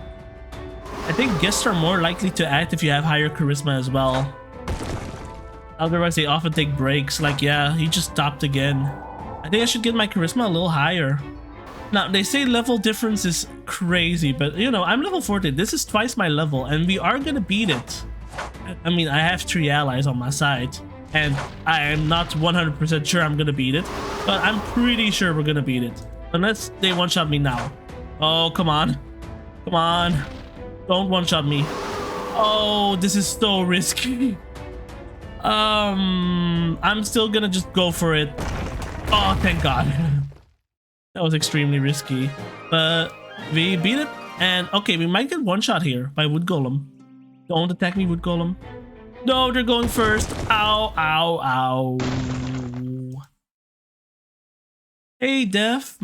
I think guests are more likely to act if you have higher charisma as well. Otherwise, they often take breaks. Like, yeah, he just stopped again. I think I should get my charisma a little higher. Now, they say level difference is crazy, but you know, I'm level 14. This is twice my level, and we are gonna beat it. I mean, I have 3 allies on my side, and I am not 100% sure I'm gonna beat it, but I'm pretty sure we're gonna beat it. Unless they one-shot me now. Oh, come on. Come on. Don't one-shot me. Oh, this is so risky. I'm still gonna just go for it. Oh, thank God. That was extremely risky. But we beat it. And okay, we might get one-shot here by Wood Golem. Don't attack me, Wood Golem. No, they're going first. Ow, ow, ow. Hey, Def.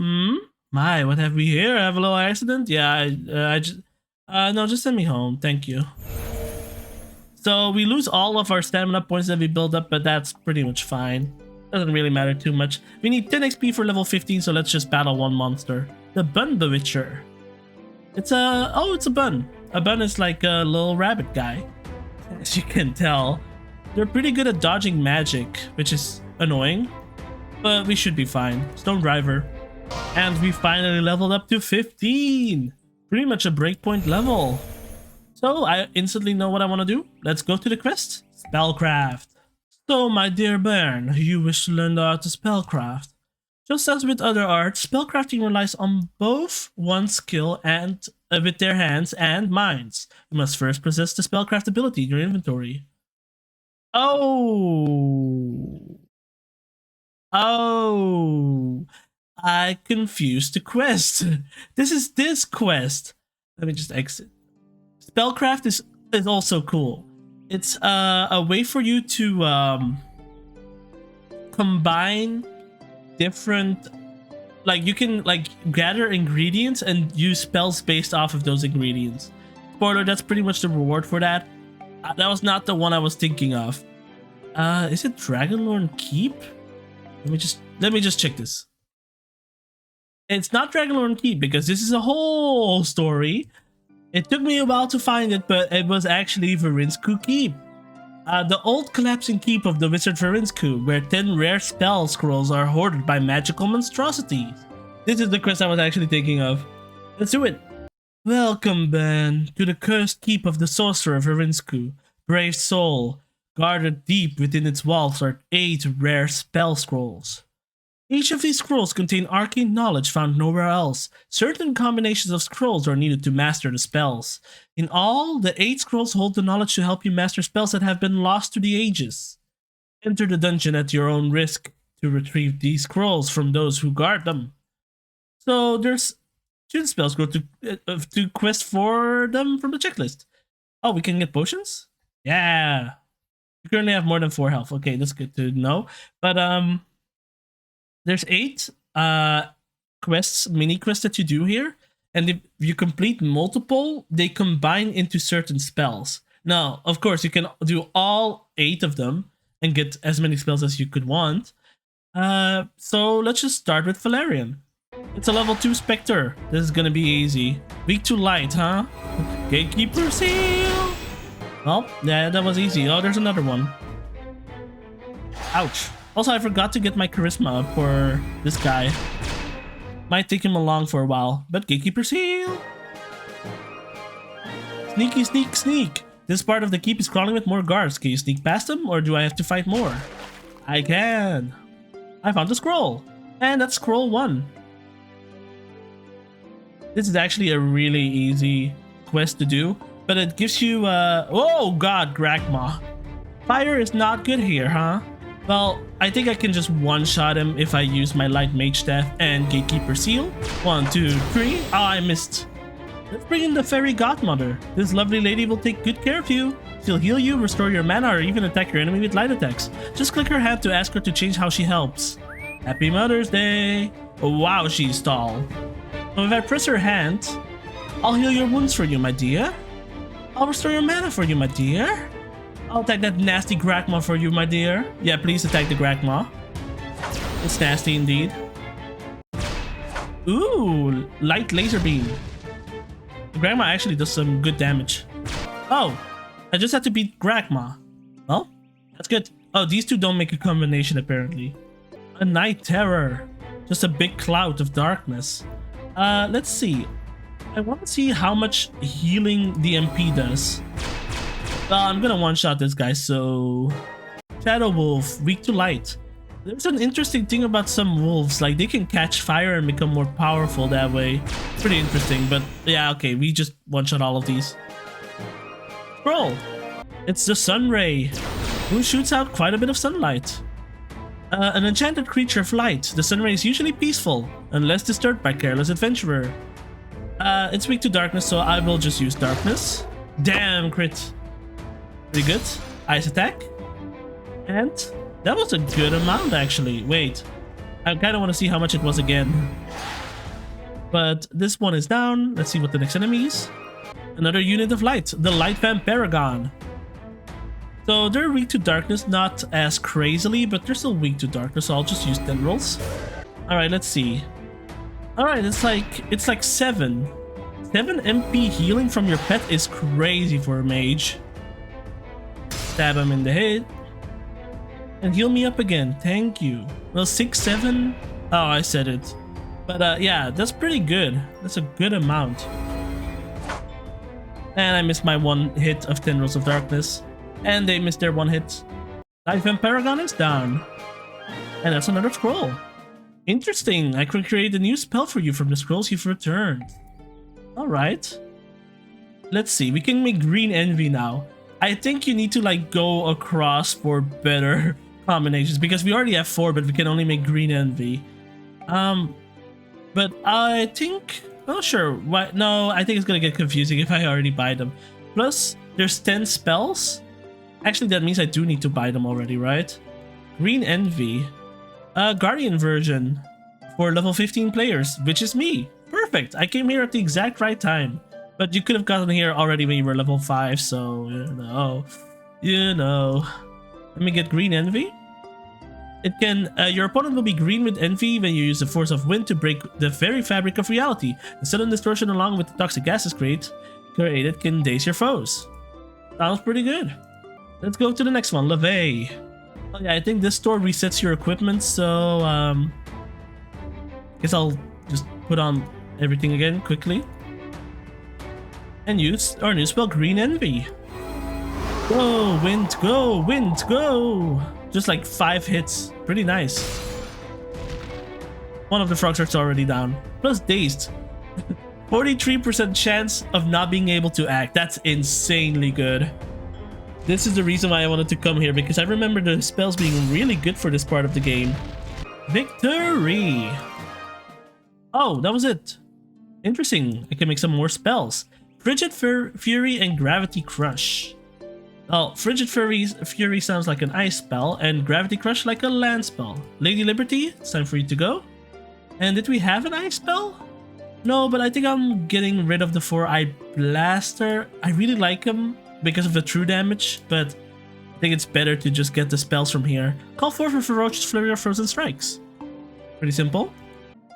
My, what have we here? I have a little accident? Yeah, I just... no, just send me home. Thank you. So we lose all of our stamina points that we build up, but that's pretty much fine. Doesn't really matter too much. We need 10 XP for level 15, so let's just battle one monster. The Bun Bewitcher. It's a... oh, it's a bun. A bun is like a little rabbit guy. As you can tell, they're pretty good at dodging magic, which is annoying, but we should be fine. Stone Driver. And we finally leveled up to 15. Pretty much a breakpoint level. So I instantly know what I want to do. Let's go to the quest. Spellcraft. So my dear bairn, you wish to learn the art of spellcraft. Just as with other arts, spellcrafting relies on both one's skill and with their hands and minds. You must first possess the spellcraft ability in your inventory. Oh, I confused the quest. This is this quest. Let me just exit. Spellcraft is also cool. It's a way for you to combine different, like you can like gather ingredients and use spells based off of those ingredients. Spoiler, that's pretty much the reward for that. That was not the one I was thinking of. Is it Dragonlorn Keep? Let me just check this. It's not Dragonlorn Keep because this is a whole story. It took me a while to find it, but it was actually Verinsku Keep. The old collapsing keep of the wizard Verinsku, where 10 rare spell scrolls are hoarded by magical monstrosities. This is the quest I was actually thinking of. Let's do it. Welcome, Ben, to the cursed keep of the sorcerer Verinsku. Brave soul, guarded deep within its walls are 8 rare spell scrolls. Each of these scrolls contain arcane knowledge found nowhere else. Certain combinations of scrolls are needed to master the spells. In all, the 8 scrolls hold the knowledge to help you master spells that have been lost to the ages. Enter the dungeon at your own risk to retrieve these scrolls from those who guard them. So there's 2 spells go to quest for them from the checklist. Oh, we can get potions? Yeah. We currently have more than 4 health. Okay, that's good to know. But there's 8 quests, mini quests that you do here, and if you complete multiple, they combine into certain spells. Now, of course, you can do all 8 of them and get as many spells as you could want. So let's just start with Valerian. It's a level 2 Spectre. This is gonna be easy. Weak to light, huh? Gatekeeper Seal! Well, yeah, that was easy. Oh, there's another one. Ouch. Also, I forgot to get my charisma up for this guy. Might take him along for a while, but Gatekeeper Seal! Sneaky sneak sneak! This part of the keep is crawling with more guards. Can you sneak past them, or do I have to fight more? I can! I found a scroll! And that's scroll 1. This is actually a really easy quest to do, but it gives you, oh god, Grakma. Fire is not good here, huh? Well, I think I can just one-shot him if I use my light mage staff and Gatekeeper Seal. 1, 2, 3. Oh, I missed. Let's bring in the fairy godmother. This lovely lady will take good care of you. She'll heal you, restore your mana, or even attack your enemy with light attacks. Just click her hand to ask her to change how she helps. Happy Mother's Day. Oh, wow, she's tall. So if I press her hand, I'll heal your wounds for you, my dear. I'll restore your mana for you, my dear. I'll attack that nasty Grakma for you, my dear. Yeah, please attack the Grakma. It's nasty indeed. Ooh, light laser beam. Grandma actually does some good damage. Oh, I just had to beat Grandma. Well, that's good. Oh, these two don't make a combination apparently. A night terror. Just a big cloud of darkness. Let's see. I want to see how much healing the MP does. I'm gonna one-shot this guy, so... Shadow Wolf, weak to light. There's an interesting thing about some wolves, like they can catch fire and become more powerful that way. Pretty interesting, but yeah, okay, we just one-shot all of these. Scroll! It's the Sun Ray, who shoots out quite a bit of sunlight. An enchanted creature of light, the Sun Ray is usually peaceful, unless disturbed by careless adventurer. It's weak to darkness, so I will just use darkness. Damn, crit. Pretty good. Ice attack. And that was a good amount, actually. Wait, I kind of want to see how much it was again. But this one is down. Let's see what the next enemy is. Another unit of light, the Light Vampiragon. So they're weak to darkness, not as crazily, but they're still weak to darkness, so I'll just use tendrils. Alright, let's see. Alright, it's like 7. 7 MP healing from your pet is crazy for a mage. Stab him in the head. And heal me up again, thank you. Well, 6, 7? Oh, I said it. But yeah, that's pretty good. That's a good amount. And I missed my one hit of Tendrils of Darkness. And they missed their one hit. Light Vampiragon is down. And that's another scroll. Interesting, I could create a new spell for you from the scrolls you've returned. Alright. Let's see, we can make Green Envy now. I think you need to like go across for better combinations because we already have 4, but we can only make Green Envy. But I think... Oh, sure. Why? No, I think it's gonna get confusing if I already buy them. Plus, there's 10 spells. Actually, that means I do need to buy them already, right? Green Envy. Guardian version for level 15 players, which is me. Perfect. I came here at the exact right time. But you could have gotten here already when you were level 5, so you know. Let me get Green Envy. It can, your opponent will be green with envy when you use the force of wind to break the very fabric of reality. The sudden distortion along with the toxic gases created can daze your foes. Sounds pretty good. Let's go to the next one, LaVey. Oh yeah, I think this store resets your equipment, so guess I'll just put on everything again quickly. And use our new spell, Green Envy. Go, wind, go, wind, go! Just like 5 hits. Pretty nice. One of the frogs are already down. Plus dazed. 43% chance of not being able to act. That's insanely good. This is the reason why I wanted to come here, because I remember the spells being really good for this part of the game. Victory! Oh, that was it. Interesting. I can make some more spells. Frigid Fury and Gravity Crush. Oh, Frigid Fury sounds like an ice spell, and Gravity Crush like a land spell. Lady Liberty, it's time for you to go. And did we have an ice spell? No, but I think I'm getting rid of the 4-Eye Blaster. I really like him because of the true damage, but I think it's better to just get the spells from here. Call forth a ferocious flurry of frozen strikes. Pretty simple.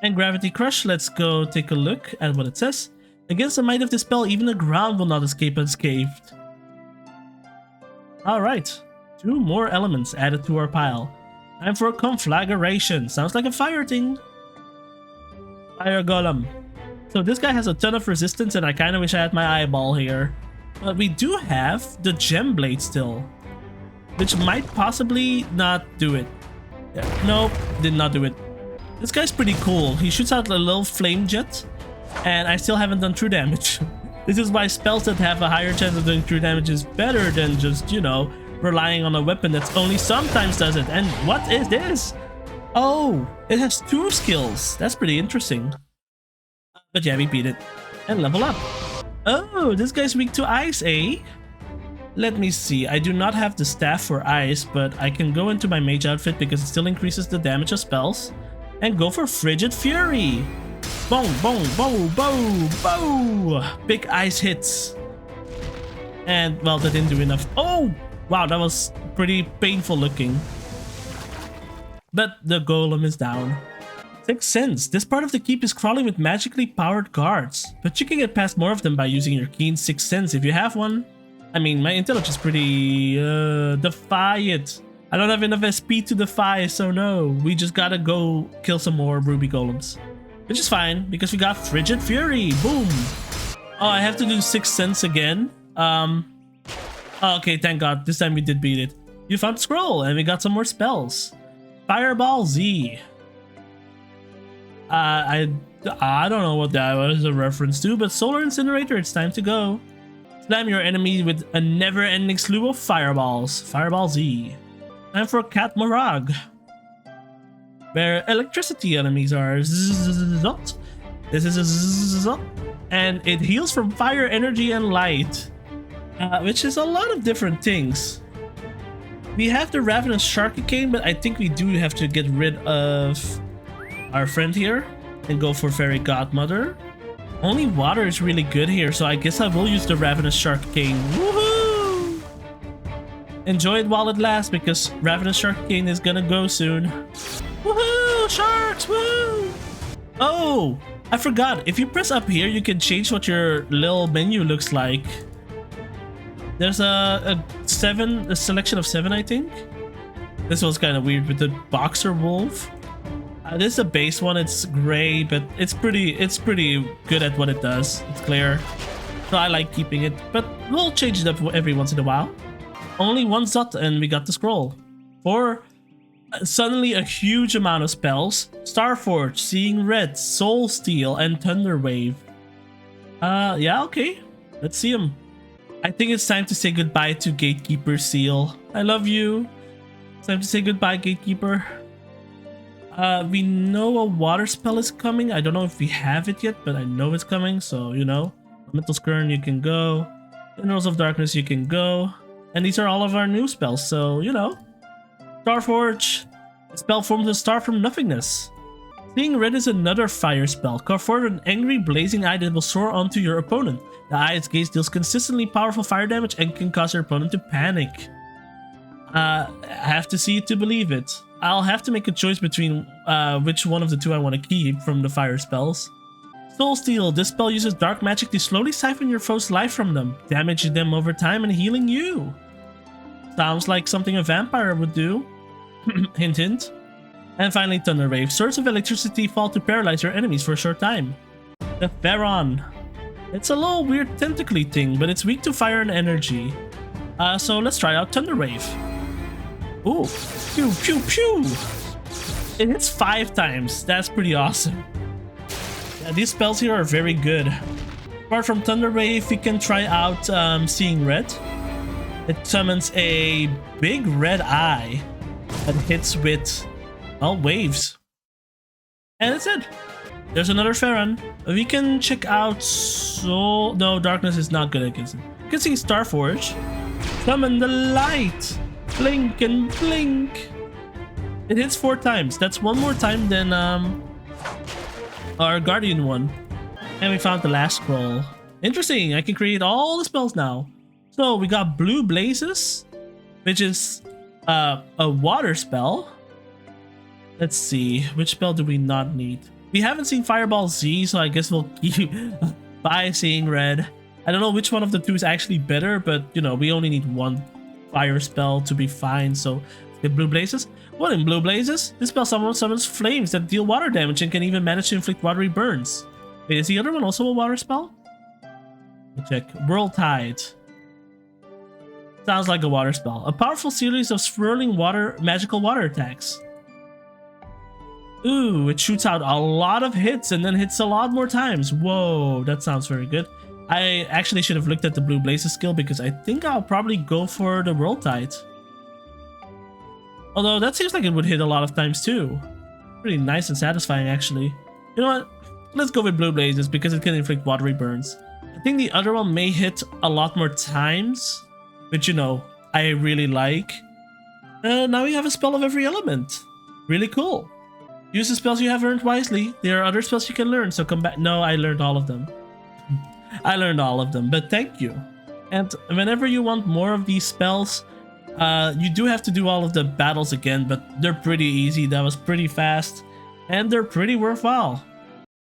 And Gravity Crush, let's go take a look at what it says. Against the might of the spell, even the ground will not escape unscathed. Alright, 2 more elements added to our pile. Time for a conflagration. Sounds like a fire thing. Fire Golem. So this guy has a ton of resistance and I kind of wish I had my eyeball here. But we do have the Gem Blade still, which might possibly not do it. Yeah, nope, did not do it. This guy's pretty cool. He shoots out a little flame jet and I still haven't done true damage. This is why spells that have a higher chance of doing true damage is better than just, you know, relying on a weapon that only sometimes does it. And what is this? Oh, it has 2 skills. That's pretty interesting. But yeah, we beat it. And level up. Oh, this guy's weak to ice, eh? Let me see. I do not have the staff for ice, but I can go into my mage outfit because it still increases the damage of spells. And go for Frigid Fury. Boom, boom, boom, boom, boom! Big ice hits. And, well, that didn't do enough. Oh! Wow, that was pretty painful looking. But the golem is down. Sixth Sense. This part of the keep is crawling with magically powered guards, but you can get past more of them by using your keen Sixth Sense if you have one. I mean, my intelligence is pretty... defy it. I don't have enough SP to defy, so no. We just gotta go kill some more ruby golems. Which is fine, because we got Frigid Fury. Boom! Oh, I have to do Sixth Sense again. Oh, okay, thank God. This time we did beat it. You found the scroll, and we got some more spells. Fireball Z. I don't know what that was a reference to, but Solar Incinerator, it's time to go. Slam your enemy with a never-ending slew of fireballs. Fireball Z. Time for Cat Morag, where electricity enemies are. This is and it heals from fire, energy, and light, which is a lot of different things. We have the Ravenous Sharkicane, but I think we do have to get rid of our friend here and go for Fairy Godmother. Only water is really good here, so I guess I will use the Ravenous Sharkicane. Woohoo! Enjoy it while it lasts, because Ravenous Sharkicane is gonna go soon. Woohoo! Sharks! Woo! Oh! I forgot. If you press up here, you can change what your little menu looks like. There's a selection of 7, I think. This one's kind of weird with the Boxer Wolf. This is a base one. It's gray, but it's pretty good at what it does. It's clear, so I like keeping it. But we'll change it up every once in a while. Only one Zot, and we got the scroll. For suddenly a huge amount of spells: Starforge, Seeing Red, Soul Steal, and Thunderwave. Yeah, okay. Let's see them. I think it's time to say goodbye to Gatekeeper Seal. I love you. It's time to say goodbye, Gatekeeper. We know a water spell is coming. I don't know if we have it yet, but I know it's coming, so you know. Mental Skern, you can go. Minerals of Darkness, you can go. And these are all of our new spells, so you know. Starforge. The spell forms a star from nothingness. Seeing Red is another fire spell. Call forward an angry, blazing eye that will soar onto your opponent. The eye's gaze deals consistently powerful fire damage and can cause your opponent to panic. I have to see it to believe it. I'll have to make a choice between which one of the two I want to keep from the fire spells. Soul Steal. This spell uses dark magic to slowly siphon your foe's life from them, damaging them over time and healing you. Sounds like something a vampire would do. Hint hint. And finally, Thunderwave. Swords of electricity fall to paralyze your enemies for a short time. The Pharaon. It's a little weird tentacly thing, but it's weak to fire and energy. So let's try out Thunderwave. Ooh, pew pew pew! It hits 5 times. That's pretty awesome. Yeah, these spells here are very good. Apart from Thunderwave, we can try out Seeing Red. It summons a big red eye that hits with, well, waves. And that's it. There's another Pharaon. We can check out Soul... No, Darkness is not good against it. You can see Starforge. Summon the light. Blink and blink. It hits 4 times. That's 1 more time than our Guardian one. And we found the last scroll. Interesting. I can create all the spells now. So we got Blue Blazes, which is a water spell. Let's see. Which spell do we not need? We haven't seen Fireball Z, so I guess we'll keep by Seeing Red. I don't know which one of the two is actually better, but you know, we only need 1 fire spell to be fine, so get Blue Blazes. What in Blue Blazes? This spell summons flames that deal water damage and can even manage to inflict watery burns. Wait, is the other one also a water spell? Let me check. Whirl Tide. Sounds like a water spell. A powerful series of swirling magical water attacks. Ooh, it shoots out a lot of hits and then hits a lot more times. Whoa, that sounds very good. I actually should have looked at the Blue Blazes skill because I think I'll probably go for the Whirl Tide. Although that seems like it would hit a lot of times too. Pretty nice and satisfying actually. You know what? Let's go with Blue Blazes because it can inflict watery burns. I think the other one may hit a lot more times, which you know, I really like. Now we have a spell of every element. Really cool. Use the spells you have earned wisely. There are other spells you can learn, so come back. No, I learned all of them. I learned all of them, but thank you. And whenever you want more of these spells, you do have to do all of the battles again, but they're pretty easy. That was pretty fast. and they're pretty worthwhile.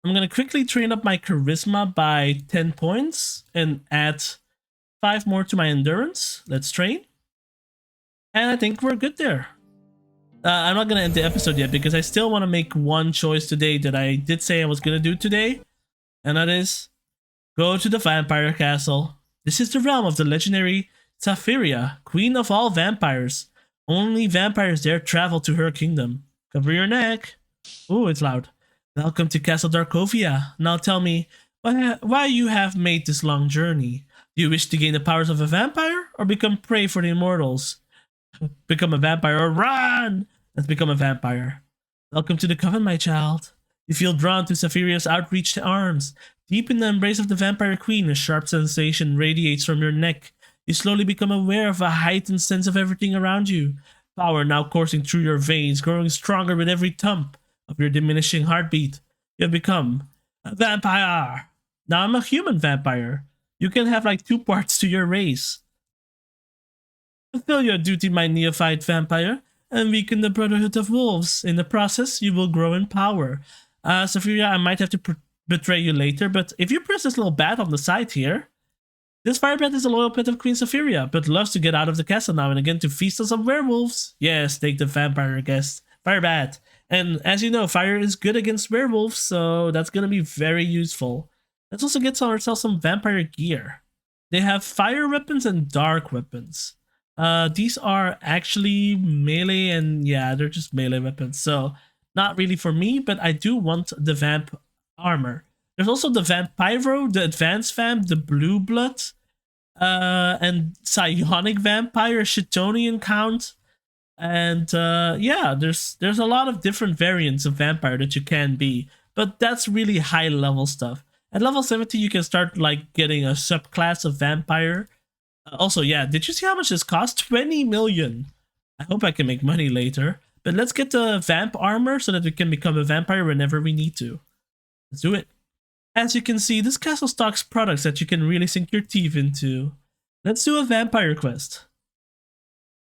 I'm gonna quickly train up my charisma by 10 points and add 5 more to my endurance. Let's train. And I think we're good there. I'm not gonna end the episode yet because I still want to make one choice today that I did say I was gonna do today. And that is go to the vampire castle. This is the realm of the legendary Saphiria, queen of all vampires. Only vampires dare travel to her kingdom. Cover your neck. Ooh, it's loud. Welcome to Castle Darkovia. Now tell me, why you have made this long journey? Do you wish to gain the powers of a vampire or become prey for the immortals? Become a vampire or run! Let's become a vampire. Welcome to the coven, my child. You feel drawn to Saphiria's outreached arms. Deep in the embrace of the vampire queen, a sharp sensation radiates from your neck. You slowly become aware of a heightened sense of everything around you. Power now coursing through your veins, growing stronger with every thump of your diminishing heartbeat. You have become a vampire. Now I'm a human vampire. You can have like 2 parts to your race. Fulfill your duty, my neophyte vampire, and weaken the Brotherhood of Wolves. In the process, you will grow in power. Saphiria, I might have to betray you later, but if you press this little bat on the side here, this fire bat is a loyal pet of Queen Saphiria, but loves to get out of the castle now and again to feast on some werewolves. Yes, take the vampire guest. Fire bat. And as you know, fire is good against werewolves, so that's gonna be very useful. Let's also get ourselves some vampire gear. They have fire weapons and dark weapons. These are actually melee, and yeah, they're just melee weapons, so not really for me, but I do want the vamp armor. There's also the Vampiro, the Advanced Vamp, the Blue Blood, and Psionic Vampire, Chitonian Count, and yeah, there's a lot of different variants of vampire that you can be, but that's really high level stuff. At level 70, you can start like getting a subclass of vampire. Also, yeah, did you see how much this costs? 20 million. I hope I can make money later. But let's get the vamp armor so that we can become a vampire whenever we need to. Let's do it. As you can see, this castle stocks products that you can really sink your teeth into. Let's do a vampire quest.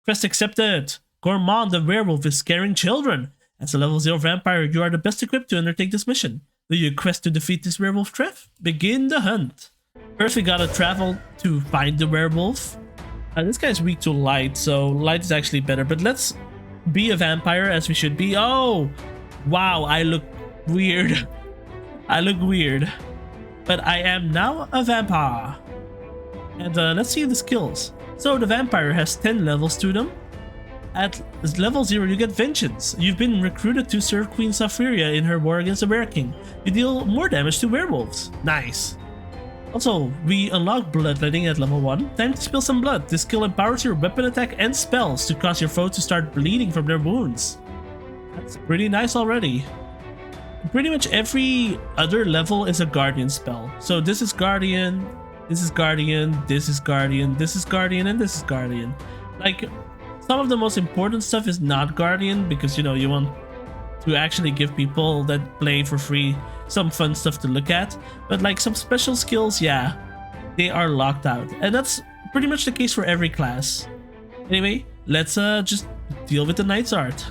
Quest accepted. Gourmand the werewolf is scaring children. As a level 0 vampire, you are the best equipped to undertake this mission. Do you quest to defeat this werewolf threat? Begin the hunt. First, we gotta travel to find the werewolf. This guy's weak to light, so light is actually better. But let's be a vampire as we should be. Oh, wow, I look weird. I look weird. But I am now a vampire. And let's see the skills. So the vampire has 10 levels to them. At level 0, you get Vengeance. You've been recruited to serve Queen Saphiria in her war against the Were King. You deal more damage to werewolves. Nice. Also, we unlock Bloodletting at level 1. Time to spill some blood. This skill empowers your weapon attack and spells to cause your foe to start bleeding from their wounds. That's pretty nice already. Pretty much every other level is a Guardian spell. So this is Guardian, this is Guardian, this is Guardian, this is Guardian, and this is Guardian. Like, some of the most important stuff is not Guardian because, you know, you want to actually give people that play for free some fun stuff to look at. But like some special skills, yeah, they are locked out. And that's pretty much the case for every class. Anyway, let's just deal with the Knight's Art.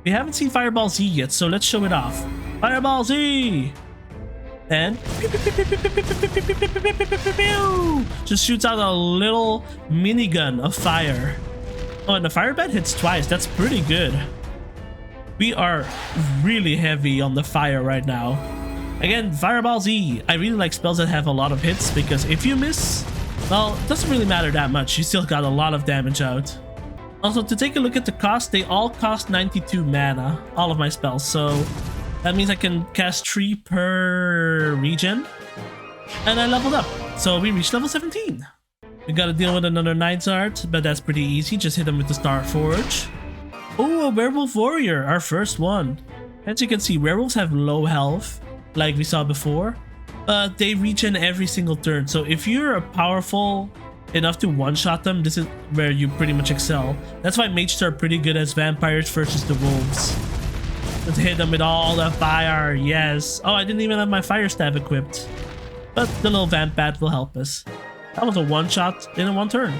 We haven't seen Fireball Z yet, so let's show it off. Fireball Z! And just shoots out a little minigun of fire. Oh, and the fire bat hits twice. That's pretty good. We are really heavy on the fire right now. Again, Fireball Z. I really like spells that have a lot of hits because if you miss, well, it doesn't really matter that much. You still got a lot of damage out. Also, to take a look at the cost, they all cost 92 mana, all of my spells. So that means I can cast 3 per regen. And I leveled up. So we reached level 17. We gotta deal with another Knight's Art, but that's pretty easy. Just hit him with the Star Forge. Oh, a Werewolf Warrior, our first one. As you can see, werewolves have low health, like we saw before. But they regen every single turn. So if you're powerful enough to one-shot them, this is where you pretty much excel. That's why mages are pretty good as vampires versus the wolves. Let's hit them with all the fire. Yes. Oh, I didn't even have my fire stab equipped. But the little vamp bat will help us. That was a one-shot in a one turn.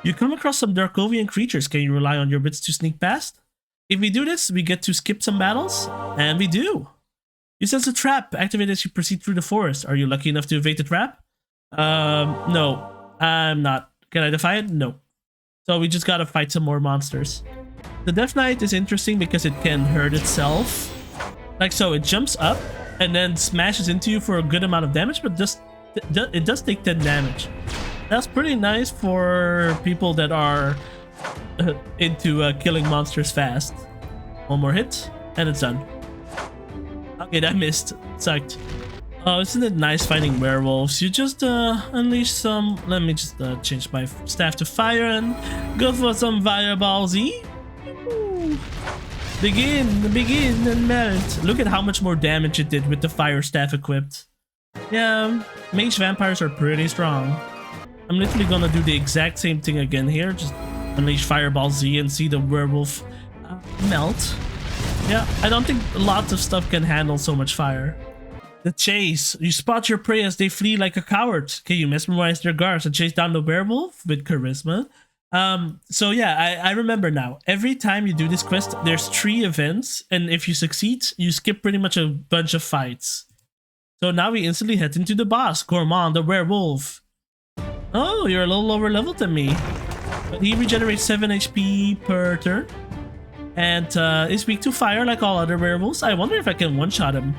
You come across some Darkovian creatures. Can you rely on your wits to sneak past? If we do this, we get to skip some battles, and we do. You sense a trap. Activate as you proceed through the forest. Are you lucky enough to evade the trap? No, I'm not. Can I defy it? No. So we just gotta fight some more monsters. The Death Knight is interesting because it can hurt itself. Like so, it jumps up and then smashes into you for a good amount of damage, but just it does take 10 damage. That's pretty nice for people that are into killing monsters fast. One more hit, and it's done. Okay, that missed. Sucked. Oh, isn't it nice fighting werewolves? You just unleash some... Let me just change my staff to fire and go for some fireballs. Begin and melt. Look at how much more damage it did with the fire staff equipped. Yeah, mage vampires are pretty strong. I'm literally gonna do the exact same thing again here. Just unleash Fireball Z and see the werewolf melt. Yeah, I don't think lots of stuff can handle so much fire. The chase. You spot your prey as they flee like a coward. Okay, you mesmerize their guards and chase down the werewolf with charisma. So yeah, I remember now. Every time you do this quest, there's 3 events, and if you succeed, you skip pretty much a bunch of fights. So now we instantly head into the boss, Gourmand, the werewolf. Oh, you're a little lower level than me. But he regenerates 7 HP per turn. And is weak to fire like all other werewolves. I wonder if I can one-shot him.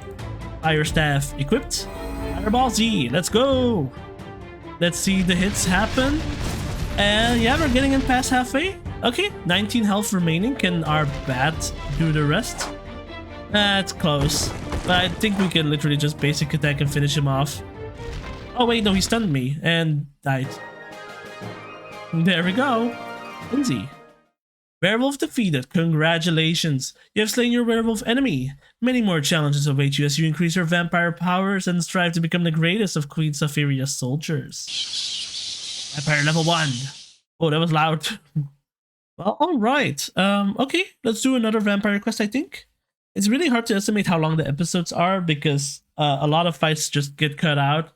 Fire staff equipped. Fireball Z, let's go. Let's see the hits happen. And yeah, we're getting in past halfway. Okay, 19 health remaining. Can our bat do the rest? That's close. But I think we can literally just basic attack and finish him off. Oh wait, no, he stunned me and died. There we go. Easy. Werewolf defeated. Congratulations. You have slain your werewolf enemy. Many more challenges await you as you increase your vampire powers and strive to become the greatest of Queen Saphiria's soldiers. Vampire level 1. Oh, that was loud. Well, alright. Okay, let's do another vampire quest, I think. It's really hard to estimate how long the episodes are because a lot of fights just get cut out.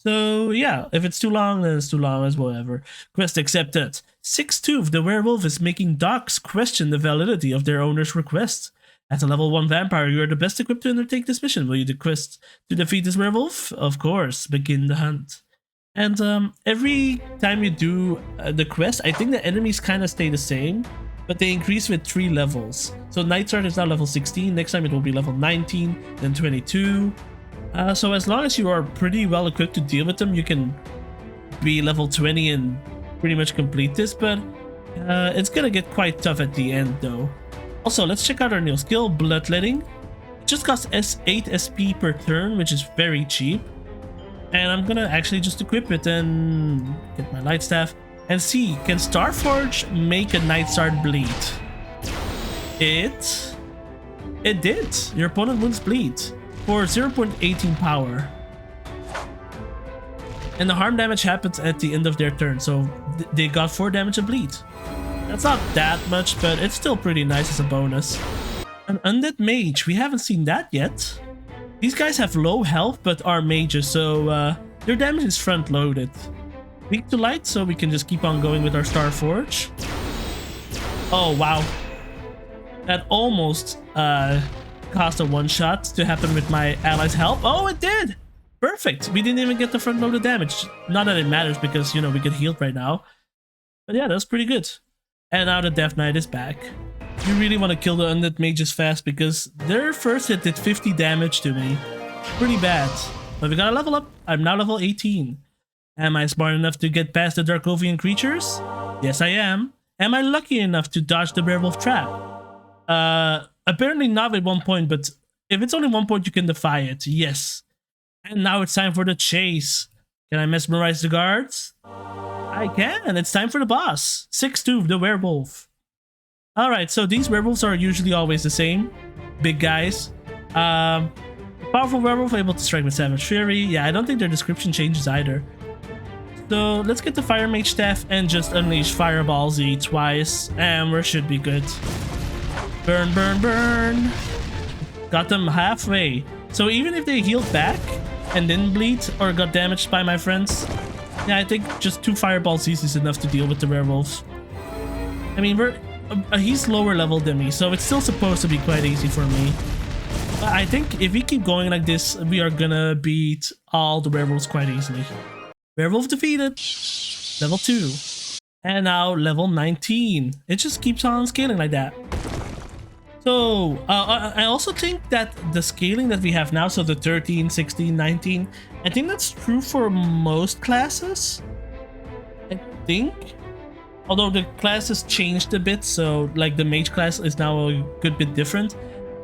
So yeah, if it's too long, then it's too long as whatever. Quest accepted. Sixtooth, the werewolf, is making dogs question the validity of their owner's request. As a level 1 vampire, you are the best equipped to undertake this mission. Will you do quest to defeat this werewolf? Of course, begin the hunt. And every time you do the quest, I think the enemies kind of stay the same, but they increase with 3 levels. So Nightsword is now level 16, next time it will be level 19, then 22. So as long as you are pretty well equipped to deal with them, you can be level 20 and pretty much complete this, but it's gonna get quite tough at the end though. Also, let's check out our new skill, Bloodletting. It just costs 8 SP per turn, which is very cheap. And I'm gonna actually just equip it and get my light staff and see, can Starforge make a Night Shard bleed? It did. Your opponent wounds bleed for 0.18 power. And the harm damage happens at the end of their turn, so they got 4 damage and bleed. That's not that much, but it's still pretty nice as a bonus. An Undead Mage, we haven't seen that yet. These guys have low health but are mages, so their damage is front loaded. Weak to light, so we can just keep on going with our Starforge. Oh wow. That almost caused a one-shot to happen with my allies' help. Oh, it did! Perfect! We didn't even get the front-loaded damage. Not that it matters because, you know, we get healed right now. But yeah, that's pretty good. And now the Death Knight is back. You really want to kill the Undead Mages fast because their first hit did 50 damage to me. Pretty bad. But we gotta level up. I'm now level 18. Am I smart enough to get past the Darkovian creatures? Yes, I am. Am I lucky enough to dodge the werewolf trap? Apparently not at 1 point, but if it's only 1 point, you can defy it. Yes. And now it's time for the chase. Can I mesmerize the guards? I can. It's time for the boss. Sixtooth, the werewolf. Alright, so these werewolves are usually always the same. Big guys. Powerful werewolf able to strike with Savage Fury. Yeah, I don't think their description changes either. So let's get the Fire Mage staff and just unleash Fireball Z twice. And we should be good. Burn, burn, burn. Got them halfway. So even if they healed back and didn't bleed or got damaged by my friends, yeah, I think just 2 Fireball Z's is enough to deal with the werewolves. I mean, he's lower level than me, so it's still supposed to be quite easy for me. I think if we keep going like this, we are gonna beat all the werewolves quite easily. Werewolf defeated. Level 2. And now level 19. It just keeps on scaling like that. So I also think that the scaling that we have now, so the 13, 16, 19, I think that's true for most classes. I think. Although the classes changed a bit, so like the mage class is now a good bit different.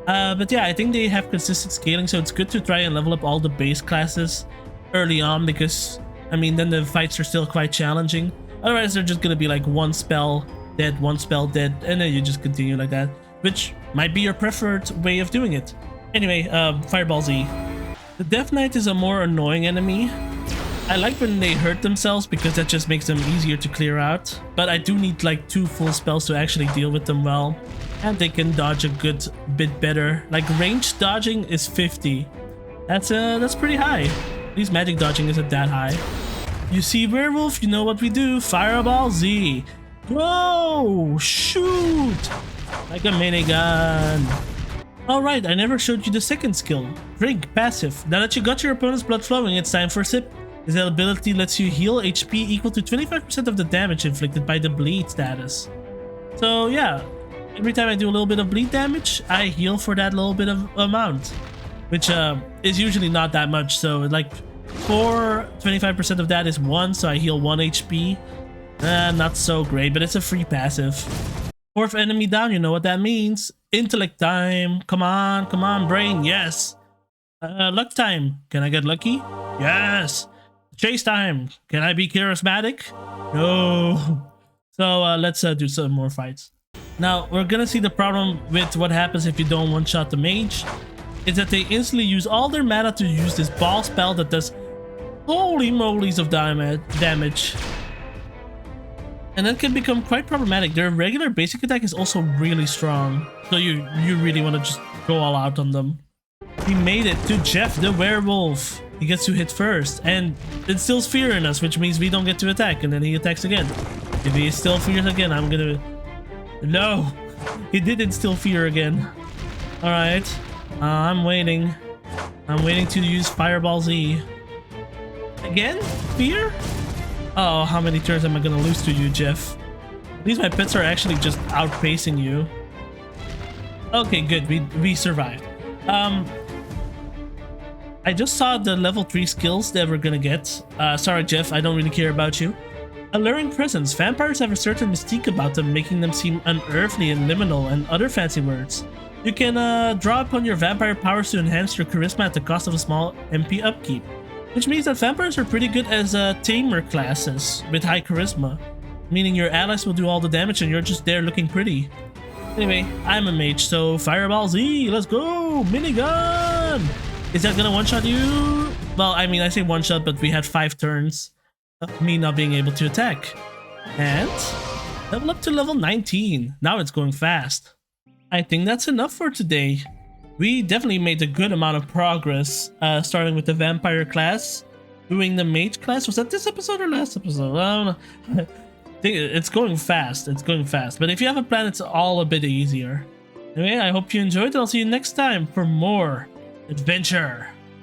But yeah, I think they have consistent scaling, so it's good to try and level up all the base classes early on, because I mean then the fights are still quite challenging. Otherwise they're just gonna be like one spell dead, and then you just continue like that, which might be your preferred way of doing it. Anyway, Fireball Z. The Death Knight is a more annoying enemy. I like when they hurt themselves because that just makes them easier to clear out, but I do need like 2 full spells to actually deal with them well, and they can dodge a good bit better. Like ranged dodging is 50. That's pretty high. At least magic dodging isn't that high. You see werewolf, you know what we do. Fireball Z. Go! Shoot! Like a minigun. Alright, I never showed you the second skill. Drink, passive. Now that you got your opponent's blood flowing, it's time for a sip. This ability lets you heal HP equal to 25% of the damage inflicted by the bleed status. So yeah, every time I do a little bit of bleed damage, I heal for that little bit of amount. Which is usually not that much, so like 25% of that is 1, so I heal 1 HP. Not so great, but it's a free passive. 4th enemy down, you know what that means. Intellect time. Come on, brain, yes. Luck time. Can I get lucky? Yes. Chase time. Can I be charismatic? No. So let's do some more fights. Now, we're gonna see the problem with what happens if you don't one-shot the mage. Is that they instantly use all their mana to use this ball spell that does holy molies of damage. And that can become quite problematic. Their regular basic attack is also really strong, so you really want to just go all out on them. We made it to Jeff the werewolf. He gets to hit first, and it instills fear in us, which means we don't get to attack, and then he attacks again. If he still fears again, I'm gonna... No! He did instill fear again. Alright. I'm waiting. I'm waiting to use Fireball Z. Again? Fear? Oh, how many turns am I gonna lose to you, Jeff? At least my pets are actually just outpacing you. Okay, good. We survived. I just saw the level 3 skills that we're gonna get. Sorry, Jeff, I don't really care about you. Alluring presence. Vampires have a certain mystique about them, making them seem unearthly and liminal, and other fancy words. You can draw upon your vampire powers to enhance your charisma at the cost of a small MP upkeep. Which means that vampires are pretty good as tamer classes with high charisma. Meaning your allies will do all the damage and you're just there looking pretty. Anyway, I'm a mage, so Fireball Z, let's go! Minigun! Is that gonna one-shot you? Well, I mean, I say one-shot, but we had 5 turns of me not being able to attack. And level up to level 19. Now it's going fast. I think that's enough for today. We definitely made a good amount of progress, starting with the vampire class, doing the mage class. Was that this episode or last episode? I don't know. It's going fast. It's going fast. But if you have a plan, it's all a bit easier. Anyway, I hope you enjoyed. I'll see you next time for more adventure.